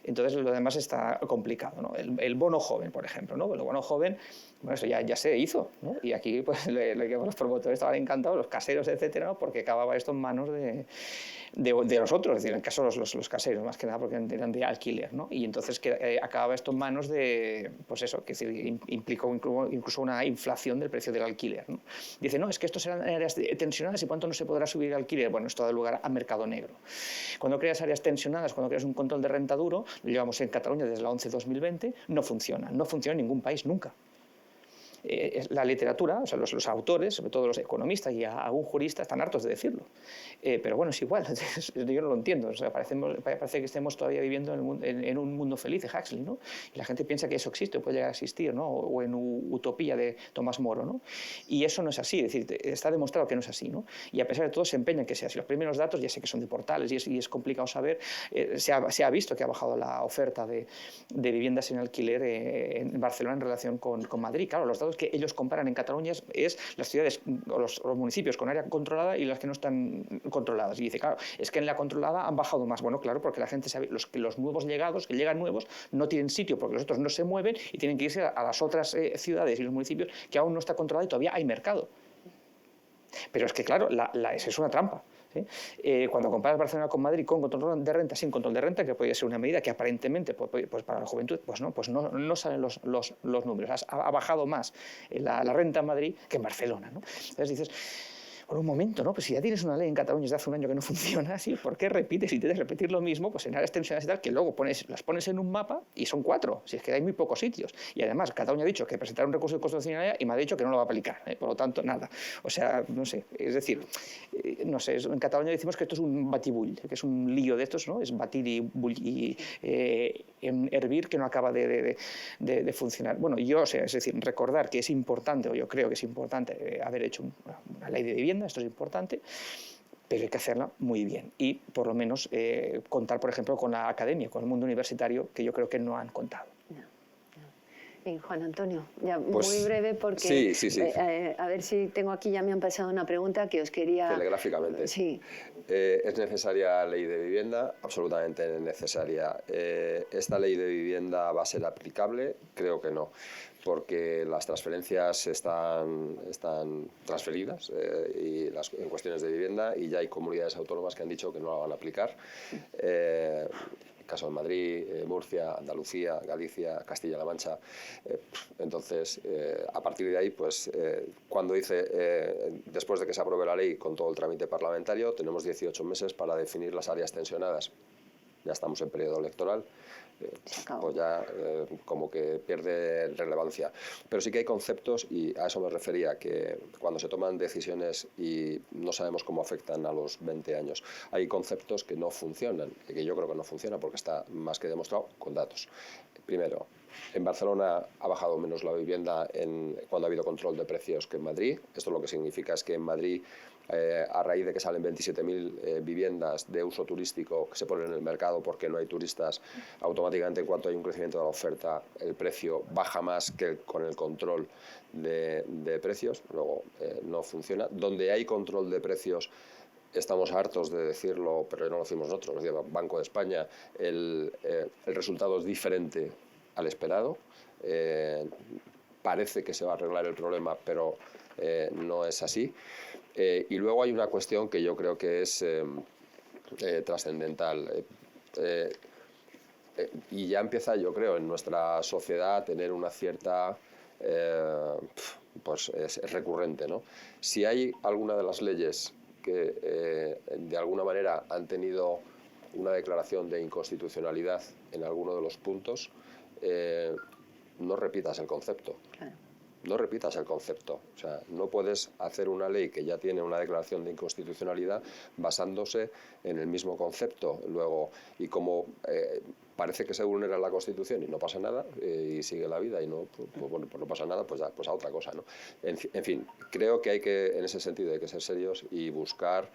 entonces lo demás está complicado, ¿no? El bono joven, por ejemplo, ¿no? El bono joven, bueno, eso ya se hizo, ¿no? Y aquí pues, los promotores estaban encantados, los caseros, etcétera, ¿no?, porque acababa esto en manos de los otros, es decir, en el caso los caseros, más que nada porque eran de alquiler, ¿no? Y entonces acababa esto en manos de, pues eso, que implicó incluso una inflación del precio del alquiler, ¿no? Dice, no, es que estos eran áreas tensionadas y cuánto no se podrá subir el alquiler. Bueno, esto da lugar a mercado negro. Cuando creas áreas tensionadas, cuando creas un control de renta duro, lo llevamos en Cataluña desde la 11-2020, no funciona en ningún país, nunca. la literatura, o sea, los autores, sobre todo los economistas y algún jurista, están hartos de decirlo. Pero bueno, es igual, yo no lo entiendo. O sea, parece que estemos todavía viviendo en un mundo feliz de Huxley, ¿no? Y la gente piensa que eso existe, puede llegar a existir, ¿no? O en Utopía de Tomás Moro, ¿no? Y eso no es así, es decir, está demostrado que no es así, ¿no? Y a pesar de todo se empeñan que sea así. Los primeros datos, ya sé que son de portales y es complicado saber, se ha visto que ha bajado la oferta de viviendas en alquiler en Barcelona en relación con Madrid. Claro, los datos que ellos comparan en Cataluña es las ciudades o los municipios con área controlada y las que no están controladas. Y dice, claro, es que en la controlada han bajado más. Bueno, claro, porque la gente sabe, los nuevos llegados, que llegan nuevos, no tienen sitio porque los otros no se mueven y tienen que irse a las otras ciudades y los municipios que aún no está controlada y todavía hay mercado. Pero es que, claro, esa es una trampa. ¿Sí? Cuando comparas Barcelona con Madrid con control de renta, sin control de renta, que podría ser una medida que aparentemente pues para la juventud pues no salen los números. Ha bajado más la renta en Madrid que en Barcelona, ¿no? Entonces dices, por un momento, ¿no? Pues si ya tienes una ley en Cataluña desde hace un año que no funciona, ¿sí? ¿Por qué repites y intentas repetir lo mismo pues en áreas tensionales y tal, que luego las pones en un mapa y son 4? Si es que hay muy pocos sitios. Y además, Cataluña ha dicho que presentará un recurso de constitucionalidad y me ha dicho que no lo va a aplicar. Por lo tanto, nada. O sea, no sé. Es decir, no sé, en Cataluña decimos que esto es un batibull, que es un lío de estos, ¿no? Es batir y hervir que no acaba de funcionar. Bueno, es decir, recordar que es importante, o yo creo que es importante, haber hecho una ley de vivienda. Esto es importante, pero hay que hacerla muy bien y por lo menos contar, por ejemplo, con la academia, con el mundo universitario, que yo creo que no han contado. Y Juan Antonio, ya Pues, muy breve porque sí. A ver si tengo aquí, ya me han pasado una pregunta que os quería... Telegráficamente. Sí. ¿Es necesaria ley de vivienda? Absolutamente necesaria. ¿Esta ley de vivienda va a ser aplicable? Creo que no, porque las transferencias están transferidas en cuestiones de vivienda y ya hay comunidades autónomas que han dicho que no la van a aplicar. El caso de Madrid, Murcia, Andalucía, Galicia, Castilla-La Mancha. Entonces, a partir de ahí, pues, después de que se apruebe la ley con todo el trámite parlamentario, tenemos 18 meses para definir las áreas tensionadas. Ya estamos en periodo electoral. Pues ya como que pierde relevancia. Pero sí que hay conceptos, y a eso me refería, que cuando se toman decisiones y no sabemos cómo afectan a los 20 años, hay conceptos que no funcionan, y que yo creo que no funcionan porque está más que demostrado con datos. Primero, en Barcelona ha bajado menos la vivienda cuando ha habido control de precios que en Madrid. Esto lo que significa es que en Madrid, a raíz de que salen 27.000 viviendas de uso turístico que se ponen en el mercado porque no hay turistas, automáticamente en cuanto hay un crecimiento de la oferta, el precio baja más que con el control de precios. Luego no funciona. Donde hay control de precios, estamos hartos de decirlo, pero no lo decimos nosotros, lo decía el Banco de España, el resultado es diferente al esperado. Parece que se va a arreglar el problema, pero no es así. Y luego hay una cuestión que yo creo que es trascendental. Y ya empieza, yo creo, en nuestra sociedad a tener una cierta... pues es recurrente, ¿no? Si hay alguna de las leyes que de alguna manera han tenido una declaración de inconstitucionalidad en alguno de los puntos, no repitas el concepto. Claro. No repitas el concepto. O sea, no puedes hacer una ley que ya tiene una declaración de inconstitucionalidad basándose en el mismo concepto. Luego, y como parece que se vulnera la Constitución y no pasa nada, y sigue la vida y no, pues no pasa nada, pues a otra cosa, ¿no? En fin, creo que en ese sentido hay que ser serios y buscar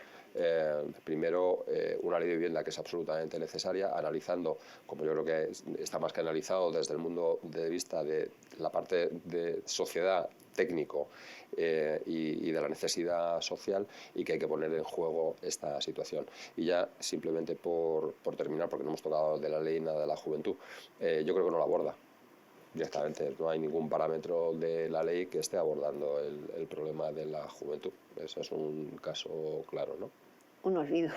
primero una ley de vivienda que es absolutamente necesaria, analizando, como yo creo que está más que analizado desde el mundo de vista de la parte de sociedad, técnico y de la necesidad social, y que hay que poner en juego esta situación. Y ya simplemente por terminar, porque no hemos tocado de la ley nada de la juventud, yo creo que no la aborda directamente. No hay ningún parámetro de la ley que esté abordando el problema de la juventud. Eso es un caso claro, ¿no? Un olvido.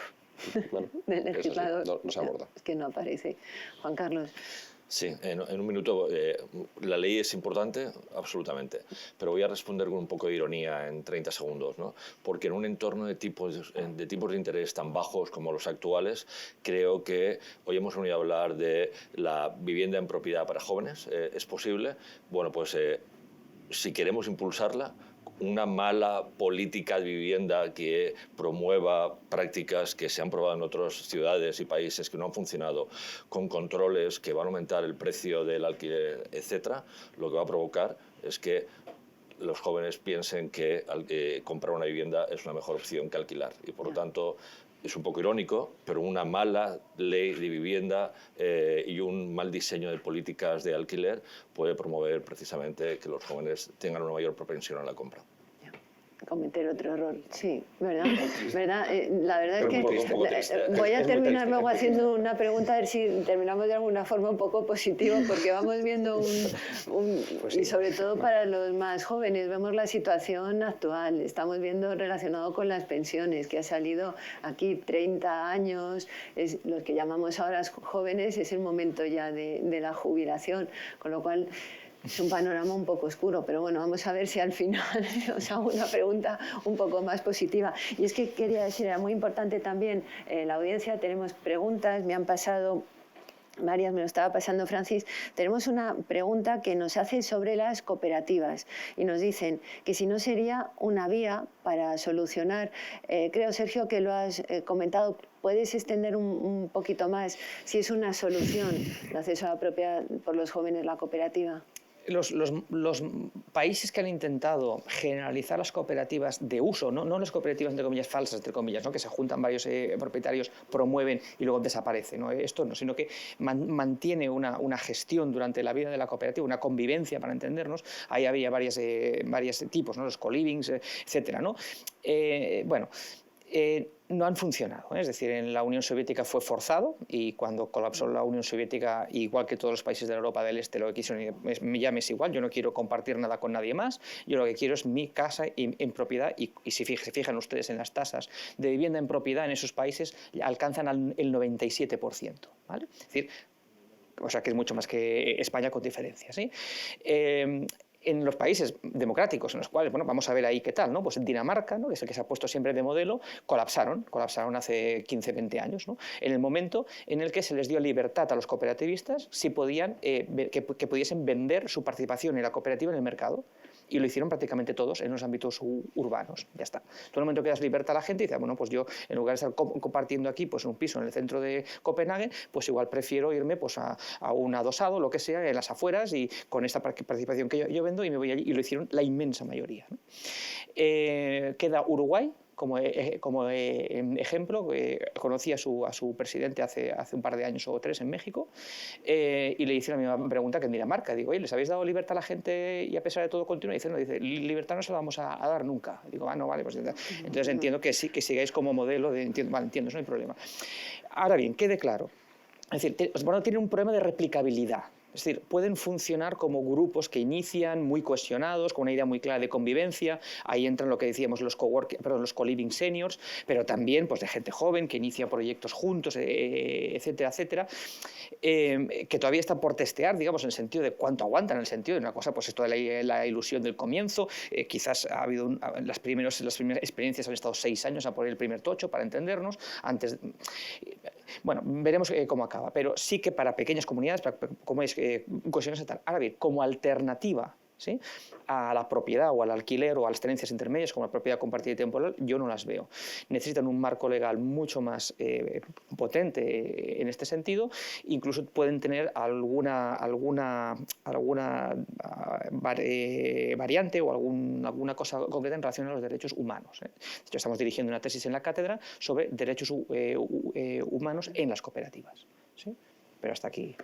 Bueno, del legislador. sí, no se aborda. Es que no aparece. Juan Carlos. Sí, en un minuto. La ley es importante, absolutamente, pero voy a responder con un poco de ironía en 30 segundos, ¿no? Porque en un entorno de tipos de interés tan bajos como los actuales, creo que hoy hemos venido a hablar de la vivienda en propiedad para jóvenes. ¿Es posible? Bueno, pues si queremos impulsarla, una mala política de vivienda que promueva prácticas que se han probado en otras ciudades y países que no han funcionado, con controles que van a aumentar el precio del alquiler, etcétera, lo que va a provocar es que los jóvenes piensen que comprar una vivienda es una mejor opción que alquilar. Y por lo tanto, es un poco irónico, pero una mala ley de vivienda y un mal diseño de políticas de alquiler puede promover precisamente que los jóvenes tengan una mayor propensión a la compra. Cometer otro error, sí, ¿verdad? La verdad es que voy a Es muy terminar triste. luego haciendo una pregunta, a ver si terminamos de alguna forma un poco positiva, porque vamos viendo Pues sí. y sobre todo para los más jóvenes, vemos la situación actual, estamos viendo relacionado con las pensiones, que ha salido aquí 30 años, los que llamamos ahora jóvenes, es el momento ya de la jubilación, con lo cual es un panorama un poco oscuro, pero bueno, vamos a ver si al final os hago una pregunta un poco más positiva. Y es que quería decir, era muy importante también, la audiencia, tenemos preguntas, me han pasado varias, me lo estaba pasando Francis. Tenemos una pregunta que nos hace sobre las cooperativas y nos dicen que si no sería una vía para solucionar, creo Sergio que lo has comentado, ¿puedes extender un poquito más si es una solución el acceso a la propiedad por los jóvenes, la cooperativa? Los países que han intentado generalizar las cooperativas de uso, no las cooperativas entre comillas falsas, entre comillas, ¿no? Que se juntan varios propietarios, promueven y luego desaparece, ¿no? Esto no, sino que mantiene una gestión durante la vida de la cooperativa, una convivencia, para entendernos. Ahí había varios tipos, ¿no? Los co-livings, etcétera, ¿no? No han funcionado, ¿eh? Es decir, en la Unión Soviética fue forzado y cuando colapsó la Unión Soviética, igual que todos los países de la Europa del Este, lo que quisieron es, ya me es igual, yo no quiero compartir nada con nadie más, yo lo que quiero es mi casa en propiedad y si se fijan ustedes en las tasas de vivienda en propiedad en esos países alcanzan el 97%, ¿vale? Es decir, o sea que es mucho más que España con diferencias, ¿sí? En los países democráticos, en los cuales, bueno, vamos a ver ahí qué tal, ¿no? Pues en Dinamarca, ¿no? Que es el que se ha puesto siempre de modelo, colapsaron hace 15, 20 años, ¿no? En el momento en el que se les dio libertad a los cooperativistas si podían, que pudiesen vender su participación en la cooperativa en el mercado. Y lo hicieron prácticamente todos en los ámbitos urbanos. Ya está. Tú en el momento que das libertad a la gente y dices, bueno, pues yo en lugar de estar compartiendo aquí pues un piso en el centro de Copenhague, pues igual prefiero irme pues a un adosado, lo que sea, en las afueras y con esta participación que yo vendo y me voy allí. Y lo hicieron la inmensa mayoría, ¿no? Queda Uruguay como ejemplo. Conocí a su presidente hace un par de años o 3 en México y le hice la misma pregunta que en Dinamarca. Digo, oye, ¿les habéis dado libertad a la gente y a pesar de todo continúa? Dice, no, libertad no se la vamos a dar nunca. Digo, no, vale, pues entonces entiendo que sí, que sigáis como modelo, entiendo, no hay problema. Ahora bien, quede claro, es decir, tiene un problema de replicabilidad. Es decir, pueden funcionar como grupos que inician muy cohesionados, con una idea muy clara de convivencia. Ahí entran lo que decíamos los co-living seniors, pero también pues, de gente joven que inicia proyectos juntos, etcétera, etcétera, que todavía están por testear, digamos, en el sentido de cuánto aguantan, en el sentido de una cosa, pues esto de la ilusión del comienzo. Quizás ha habido las primeras experiencias han estado 6 años a por el primer tocho, para entendernos. Bueno, veremos cómo acaba, pero sí que para pequeñas comunidades, como es cohesiones y tal. Ahora bien, como alternativa, ¿sí?, a la propiedad o al alquiler o a las tenencias intermedias como la propiedad compartida y temporal, yo no las veo. Necesitan un marco legal mucho más potente en este sentido. Incluso pueden tener alguna variante o alguna cosa concreta en relación a los derechos humanos, ¿eh? De hecho, estamos dirigiendo una tesis en la cátedra sobre derechos humanos en las cooperativas, ¿sí? Pero hasta aquí.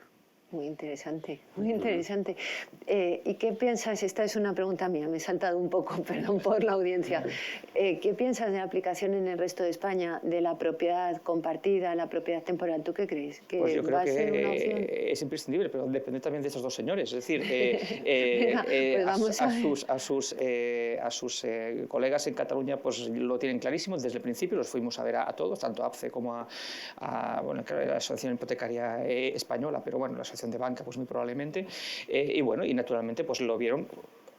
Muy interesante, muy interesante. ¿Y qué piensas? Esta es una pregunta mía, me he saltado un poco, perdón por la audiencia. ¿Qué piensas de la aplicación en el resto de España de la propiedad compartida, la propiedad temporal? ¿Tú qué crees? ¿Que pues yo creo va a ser una opción? que es imprescindible, pero depende también de estos dos señores. Es decir, Venga, pues vamos a sus colegas en Cataluña pues lo tienen clarísimo desde el principio. Los fuimos a ver a todos, tanto a APCE como a la Asociación Hipotecaria Española, pero bueno, la Asociación de Banca pues muy probablemente. Y bueno, y naturalmente pues lo vieron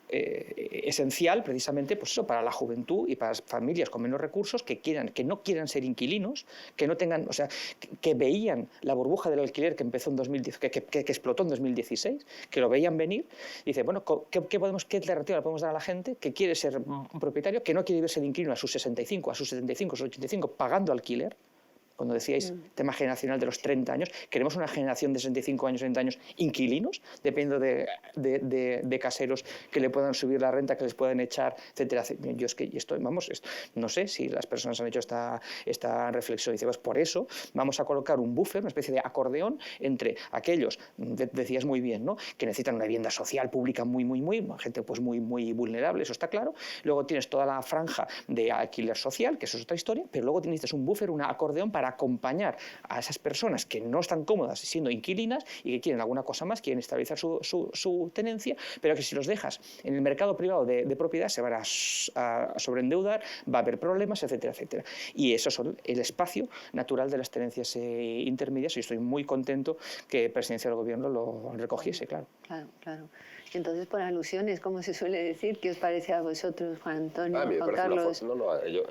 esencial precisamente pues eso, para la juventud y para las familias con menos recursos que no quieran ser inquilinos, que no tengan, o sea, que veían la burbuja del alquiler que empezó en 2010, que explotó en 2016, que lo veían venir, y dice, bueno, ¿qué alternativa le podemos dar a la gente que quiere ser un propietario, que no quiere verse de inquilino a sus 65, a sus 75, a sus 85, pagando alquiler? Cuando decíais tema generacional de los 30 años, queremos una generación de 65 años, 30 años inquilinos, dependiendo de caseros que le puedan subir la renta, que les puedan echar, etcétera. Yo es que no sé si las personas han hecho esta reflexión. Dice, pues por eso vamos a colocar un buffer, una especie de acordeón entre aquellos, decías muy bien, ¿no?, que necesitan una vivienda social, pública, gente pues muy vulnerable, eso está claro. Luego tienes toda la franja de alquiler social, que eso es otra historia, pero luego necesitas un buffer, un acordeón para acompañar a esas personas que no están cómodas siendo inquilinas y que quieren alguna cosa más, quieren estabilizar su tenencia, pero que si los dejas en el mercado privado de propiedad se van a sobreendeudar, va a haber problemas, etcétera, etcétera. Y eso es el espacio natural de las tenencias intermedias, y estoy muy contento que Presidencia del Gobierno lo recogiese, claro. Claro. Entonces, por alusiones, como se suele decir, ¿qué os parece a vosotros, Juan Antonio, A mí me Juan parece Carlos? yo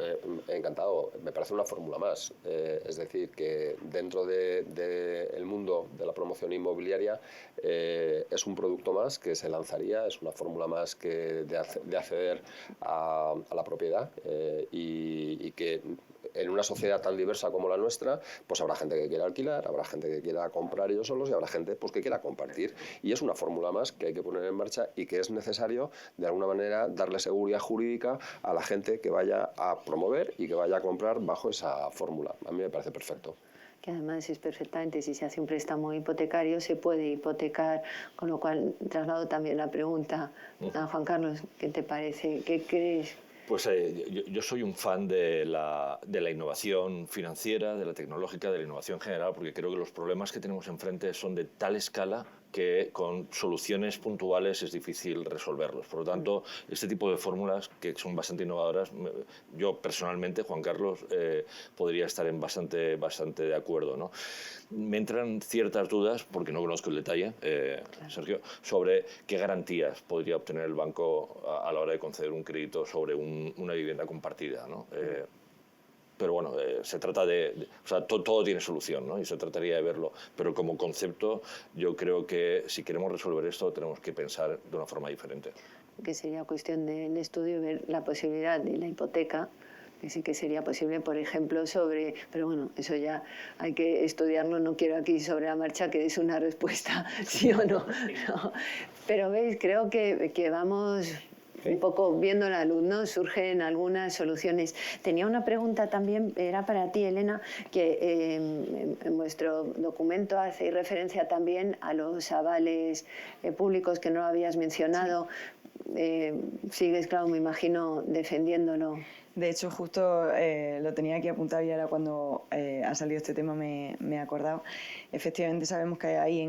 encantado, me parece una fórmula más. Es decir, que dentro del mundo de la promoción inmobiliaria es un producto más que se lanzaría, es una fórmula más de acceder a la propiedad y que en una sociedad tan diversa como la nuestra, pues habrá gente que quiera alquilar, habrá gente que quiera comprar ellos solos y habrá gente pues, que quiera compartir. Y es una fórmula más que hay que poner en marcha y que es necesario, de alguna manera, darle seguridad jurídica a la gente que vaya a promover y que vaya a comprar bajo esa fórmula. A mí me parece perfecto. Que además es perfectamente, si se hace un préstamo hipotecario, se puede hipotecar, con lo cual traslado también la pregunta a Juan Carlos, ¿qué te parece? ¿Qué crees? Pues yo soy un fan de la innovación financiera, de la tecnológica, de la innovación general, porque creo que los problemas que tenemos enfrente son de tal escala que con soluciones puntuales es difícil resolverlos. Por lo tanto, este tipo de fórmulas que son bastante innovadoras, yo personalmente, Juan Carlos, podría estar en bastante de acuerdo, ¿no? Me entran ciertas dudas, porque no conozco el detalle, Sergio, sobre qué garantías podría obtener el banco a la hora de conceder un crédito sobre una vivienda compartida, ¿no? Pero bueno, se trata o sea, todo tiene solución, ¿no? Y se trataría de verlo. Pero como concepto, yo creo que si queremos resolver esto, tenemos que pensar de una forma diferente. Que sería cuestión del estudio ver la posibilidad de la hipoteca, que sí que sería posible, por ejemplo, pero bueno, eso ya hay que estudiarlo, no quiero aquí sobre la marcha que des una respuesta sí o no. Pero veis, creo que vamos un poco viendo la luz, ¿no? Surgen algunas soluciones. Tenía una pregunta también, era para ti, Elena, que en vuestro documento hacéis referencia también a los avales públicos que no habías mencionado. Sigues, claro, me imagino, defendiéndolo. De hecho, justo lo tenía aquí apuntado y ahora cuando ha salido este tema me he acordado. Efectivamente sabemos que hay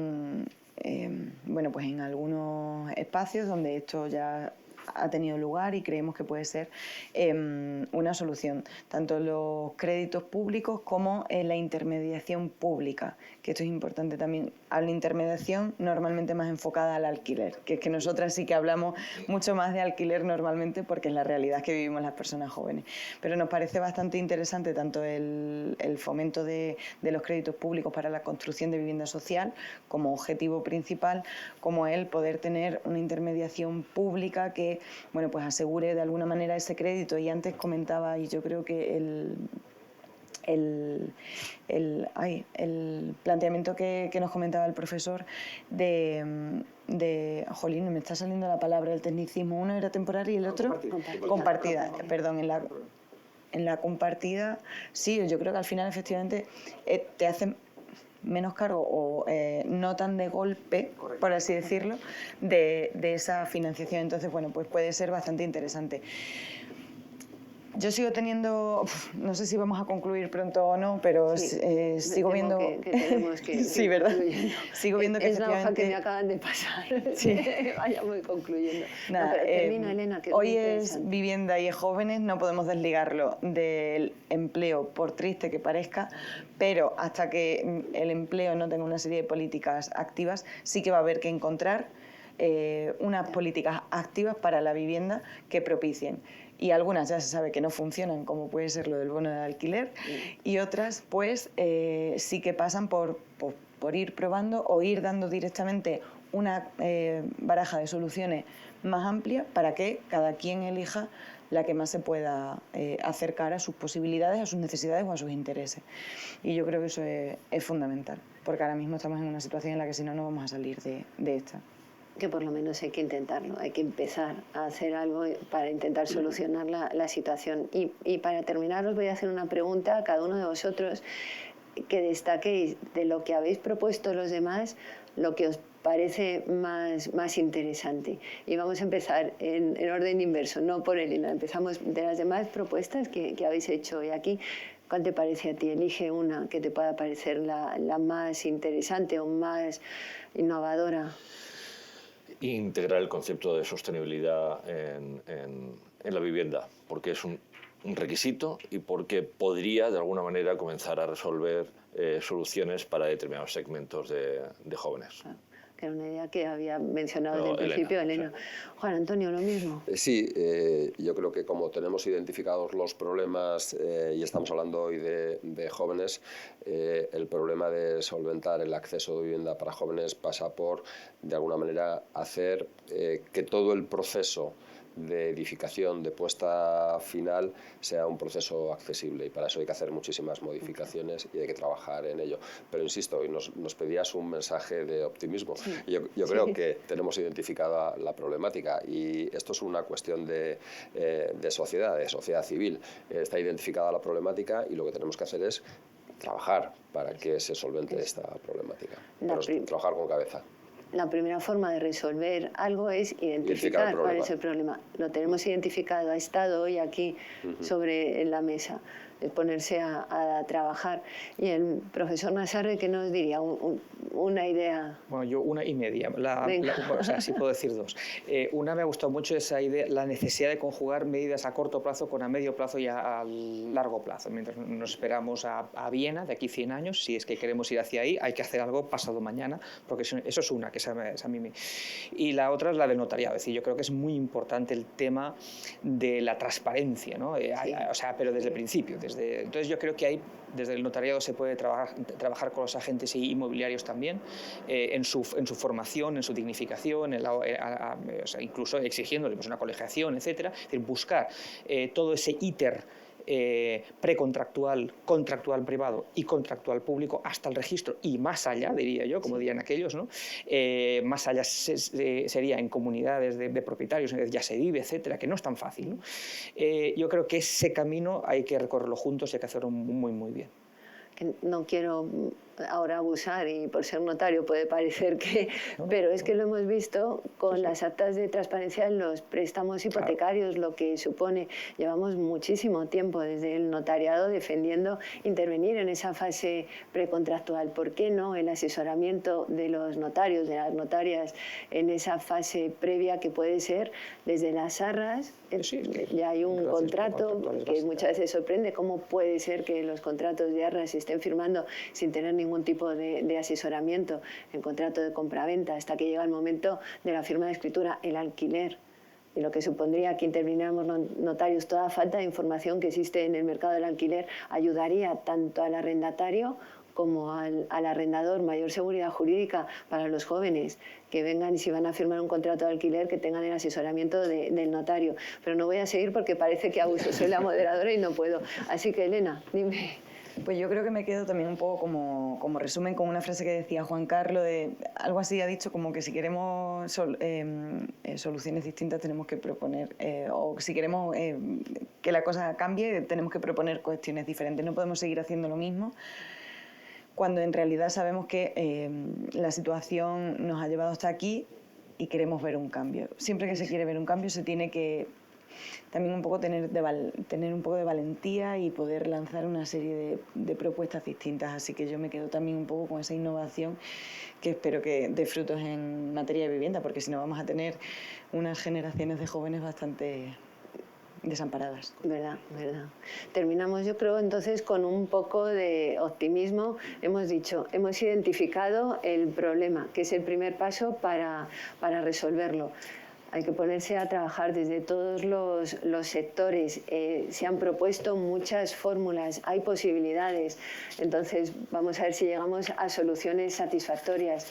bueno, pues en algunos espacios donde esto ya ha tenido lugar y creemos que puede ser una solución, tanto en los créditos públicos como en la intermediación pública, que esto es importante también. Hablo de intermediación normalmente más enfocada al alquiler, que es que nosotras sí que hablamos mucho más de alquiler normalmente porque es la realidad que vivimos las personas jóvenes. Pero nos parece bastante interesante tanto el fomento de los créditos públicos para la construcción de vivienda social como objetivo principal, como el poder tener una intermediación pública que, bueno, pues asegure de alguna manera ese crédito. Y antes comentaba, y yo creo que el planteamiento que nos comentaba el profesor jolín, me está saliendo la palabra, el tecnicismo, uno era temporal y el otro compartida. Perdón, en la compartida, sí, yo creo que al final efectivamente te hacen menos cargo o no tan de golpe, por así decirlo, de esa financiación. Entonces, bueno, pues puede ser bastante interesante. Yo sigo teniendo, no sé si vamos a concluir pronto o no, pero sí, sigo viendo... sí, ¿verdad? Sigo viendo que es la hoja que me efectivamente... acaban de pasar. Sí. Vayamos concluyendo. Nada, No, pero termina, Elena, que hoy muy es interesante. vivienda y es jóvenes, no podemos desligarlo del empleo, por triste que parezca, pero hasta que el empleo no tenga una serie de políticas activas, sí que va a haber que encontrar unas políticas activas para la vivienda que propicien. Y algunas ya se sabe que no funcionan, como puede ser lo del bono de alquiler, y otras pues sí que pasan por ir probando o ir dando directamente una baraja de soluciones más amplia para que cada quien elija la que más se pueda acercar a sus posibilidades, a sus necesidades o a sus intereses. Y yo creo que eso es fundamental, porque ahora mismo estamos en una situación en la que si no, no vamos a salir de esta. Que por lo menos hay que intentarlo, hay que empezar a hacer algo para intentar solucionar la situación. Y para terminar os voy a hacer una pregunta a cada uno de vosotros, que destaquéis de lo que habéis propuesto los demás, lo que os parece más interesante. Y vamos a empezar en orden inverso, no por Elena. Empezamos de las demás propuestas que habéis hecho hoy aquí. ¿Cuál te parece a ti? Elige una que te pueda parecer la más interesante o más innovadora. Integrar el concepto de sostenibilidad en la vivienda, porque es un requisito y porque podría de alguna manera comenzar a resolver soluciones para determinados segmentos de jóvenes. Claro, que era una idea que había mencionado desde el principio Elena. Sí. Juan Antonio, lo mismo. Sí, yo creo que como tenemos identificados los problemas y estamos hablando hoy de jóvenes, el problema de solventar el acceso de vivienda para jóvenes pasa por, de alguna manera, hacer que todo el proceso de edificación, de puesta final, sea un proceso accesible, y para eso hay que hacer muchísimas modificaciones y hay que trabajar en ello. Pero insisto, hoy nos pedías un mensaje de optimismo. Sí. Yo creo que tenemos identificada la problemática y esto es una cuestión de sociedad civil. Está identificada la problemática y lo que tenemos que hacer es trabajar para que se solvente esta problemática. Pero trabajar con cabeza. La primera forma de resolver algo es identificar cuál es el problema. Lo tenemos identificado, ha estado hoy aquí sobre la mesa, el ponerse a trabajar. Y el profesor Nassarre, ¿qué nos diría? Una idea. Bueno, yo una y media. O sea, sí puedo decir dos. Una, me ha gustado mucho esa idea, la necesidad de conjugar medidas a corto plazo con a medio plazo y a largo plazo. Mientras nos esperamos a Viena, de aquí 100 años, si es que queremos ir hacia ahí, hay que hacer algo pasado mañana, porque eso es una, que es a mí. Y la otra es la del notariado. Es decir, yo creo que es muy importante el tema de la transparencia, ¿no? O sea, pero desde el principio. Entonces yo creo que ahí, desde el notariado, se puede trabajar con los agentes inmobiliarios también, en su formación, en su dignificación, o sea, incluso exigiéndole pues, una colegiación, etcétera. Es decir, buscar todo ese íter precontractual, contractual privado y contractual público hasta el registro y más allá, diría yo, como dirían aquellos, ¿no? Más allá sería en comunidades de propietarios, ya se vive, etcétera, que no es tan fácil, ¿no? Yo creo que ese camino hay que recorrerlo juntos y hay que hacerlo muy, muy bien. No quiero ahora abusar y por ser notario puede parecer que... Pero es que lo hemos visto con las actas de transparencia en los préstamos hipotecarios, lo que supone. Llevamos muchísimo tiempo desde el notariado defendiendo intervenir en esa fase precontractual. ¿Por qué no el asesoramiento de los notarios, de las notarias, en esa fase previa que puede ser desde las arras? Ya hay un contrato que muchas veces sorprende cómo puede ser que los contratos de arras se estén firmando sin tener ningún tipo de asesoramiento, el contrato de compraventa, hasta que llega el momento de la firma de escritura, el alquiler. Y lo que supondría que interviniéramos notarios, toda falta de información que existe en el mercado del alquiler ayudaría tanto al arrendatario como al arrendador, mayor seguridad jurídica para los jóvenes que vengan y si van a firmar un contrato de alquiler que tengan el asesoramiento del notario. Pero no voy a seguir porque parece que abuso, soy la moderadora y no puedo. Así que Elena, dime. Pues yo creo que me quedo también un poco como resumen con una frase que decía Juan Carlos, de algo así ha dicho como que si queremos soluciones distintas tenemos que proponer, o si queremos que la cosa cambie tenemos que proponer cuestiones diferentes, no podemos seguir haciendo lo mismo cuando en realidad sabemos que la situación nos ha llevado hasta aquí y queremos ver un cambio. Siempre que se quiere ver un cambio se tiene que también un poco tener un poco de valentía y poder lanzar una serie de propuestas distintas. Así que yo me quedo también un poco con esa innovación que espero que dé frutos en materia de vivienda, porque si no vamos a tener unas generaciones de jóvenes bastante desamparadas. Verdad, verdad. Terminamos, yo creo, entonces con un poco de optimismo. Hemos dicho, hemos identificado el problema, que es el primer paso para resolverlo. Hay que ponerse a trabajar desde todos los sectores. Se han propuesto muchas fórmulas, hay posibilidades. Entonces, vamos a ver si llegamos a soluciones satisfactorias.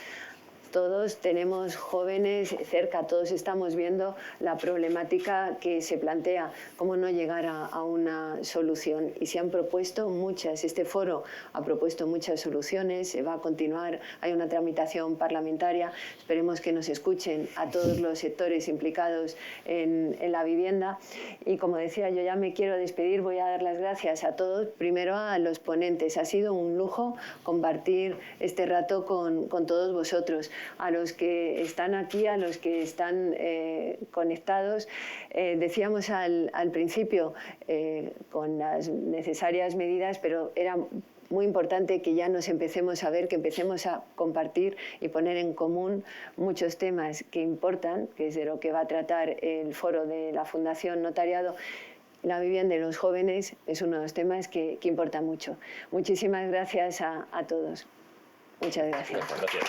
Todos tenemos jóvenes cerca, todos estamos viendo la problemática que se plantea, cómo no llegar a una solución. Y se han propuesto muchas, este foro ha propuesto muchas soluciones, se va a continuar, hay una tramitación parlamentaria, esperemos que nos escuchen a todos los sectores implicados en la vivienda. Y como decía, yo ya me quiero despedir, voy a dar las gracias a todos, primero a los ponentes, ha sido un lujo compartir este rato con todos vosotros. A los que están aquí, a los que están conectados. Decíamos al principio, con las necesarias medidas, pero era muy importante que ya nos empecemos a ver, que empecemos a compartir y poner en común muchos temas que importan, que es de lo que va a tratar el foro de la Fundación Notariado. La vivienda de los jóvenes es uno de los temas que importa mucho. Muchísimas gracias a todos. Muchas gracias. Gracias.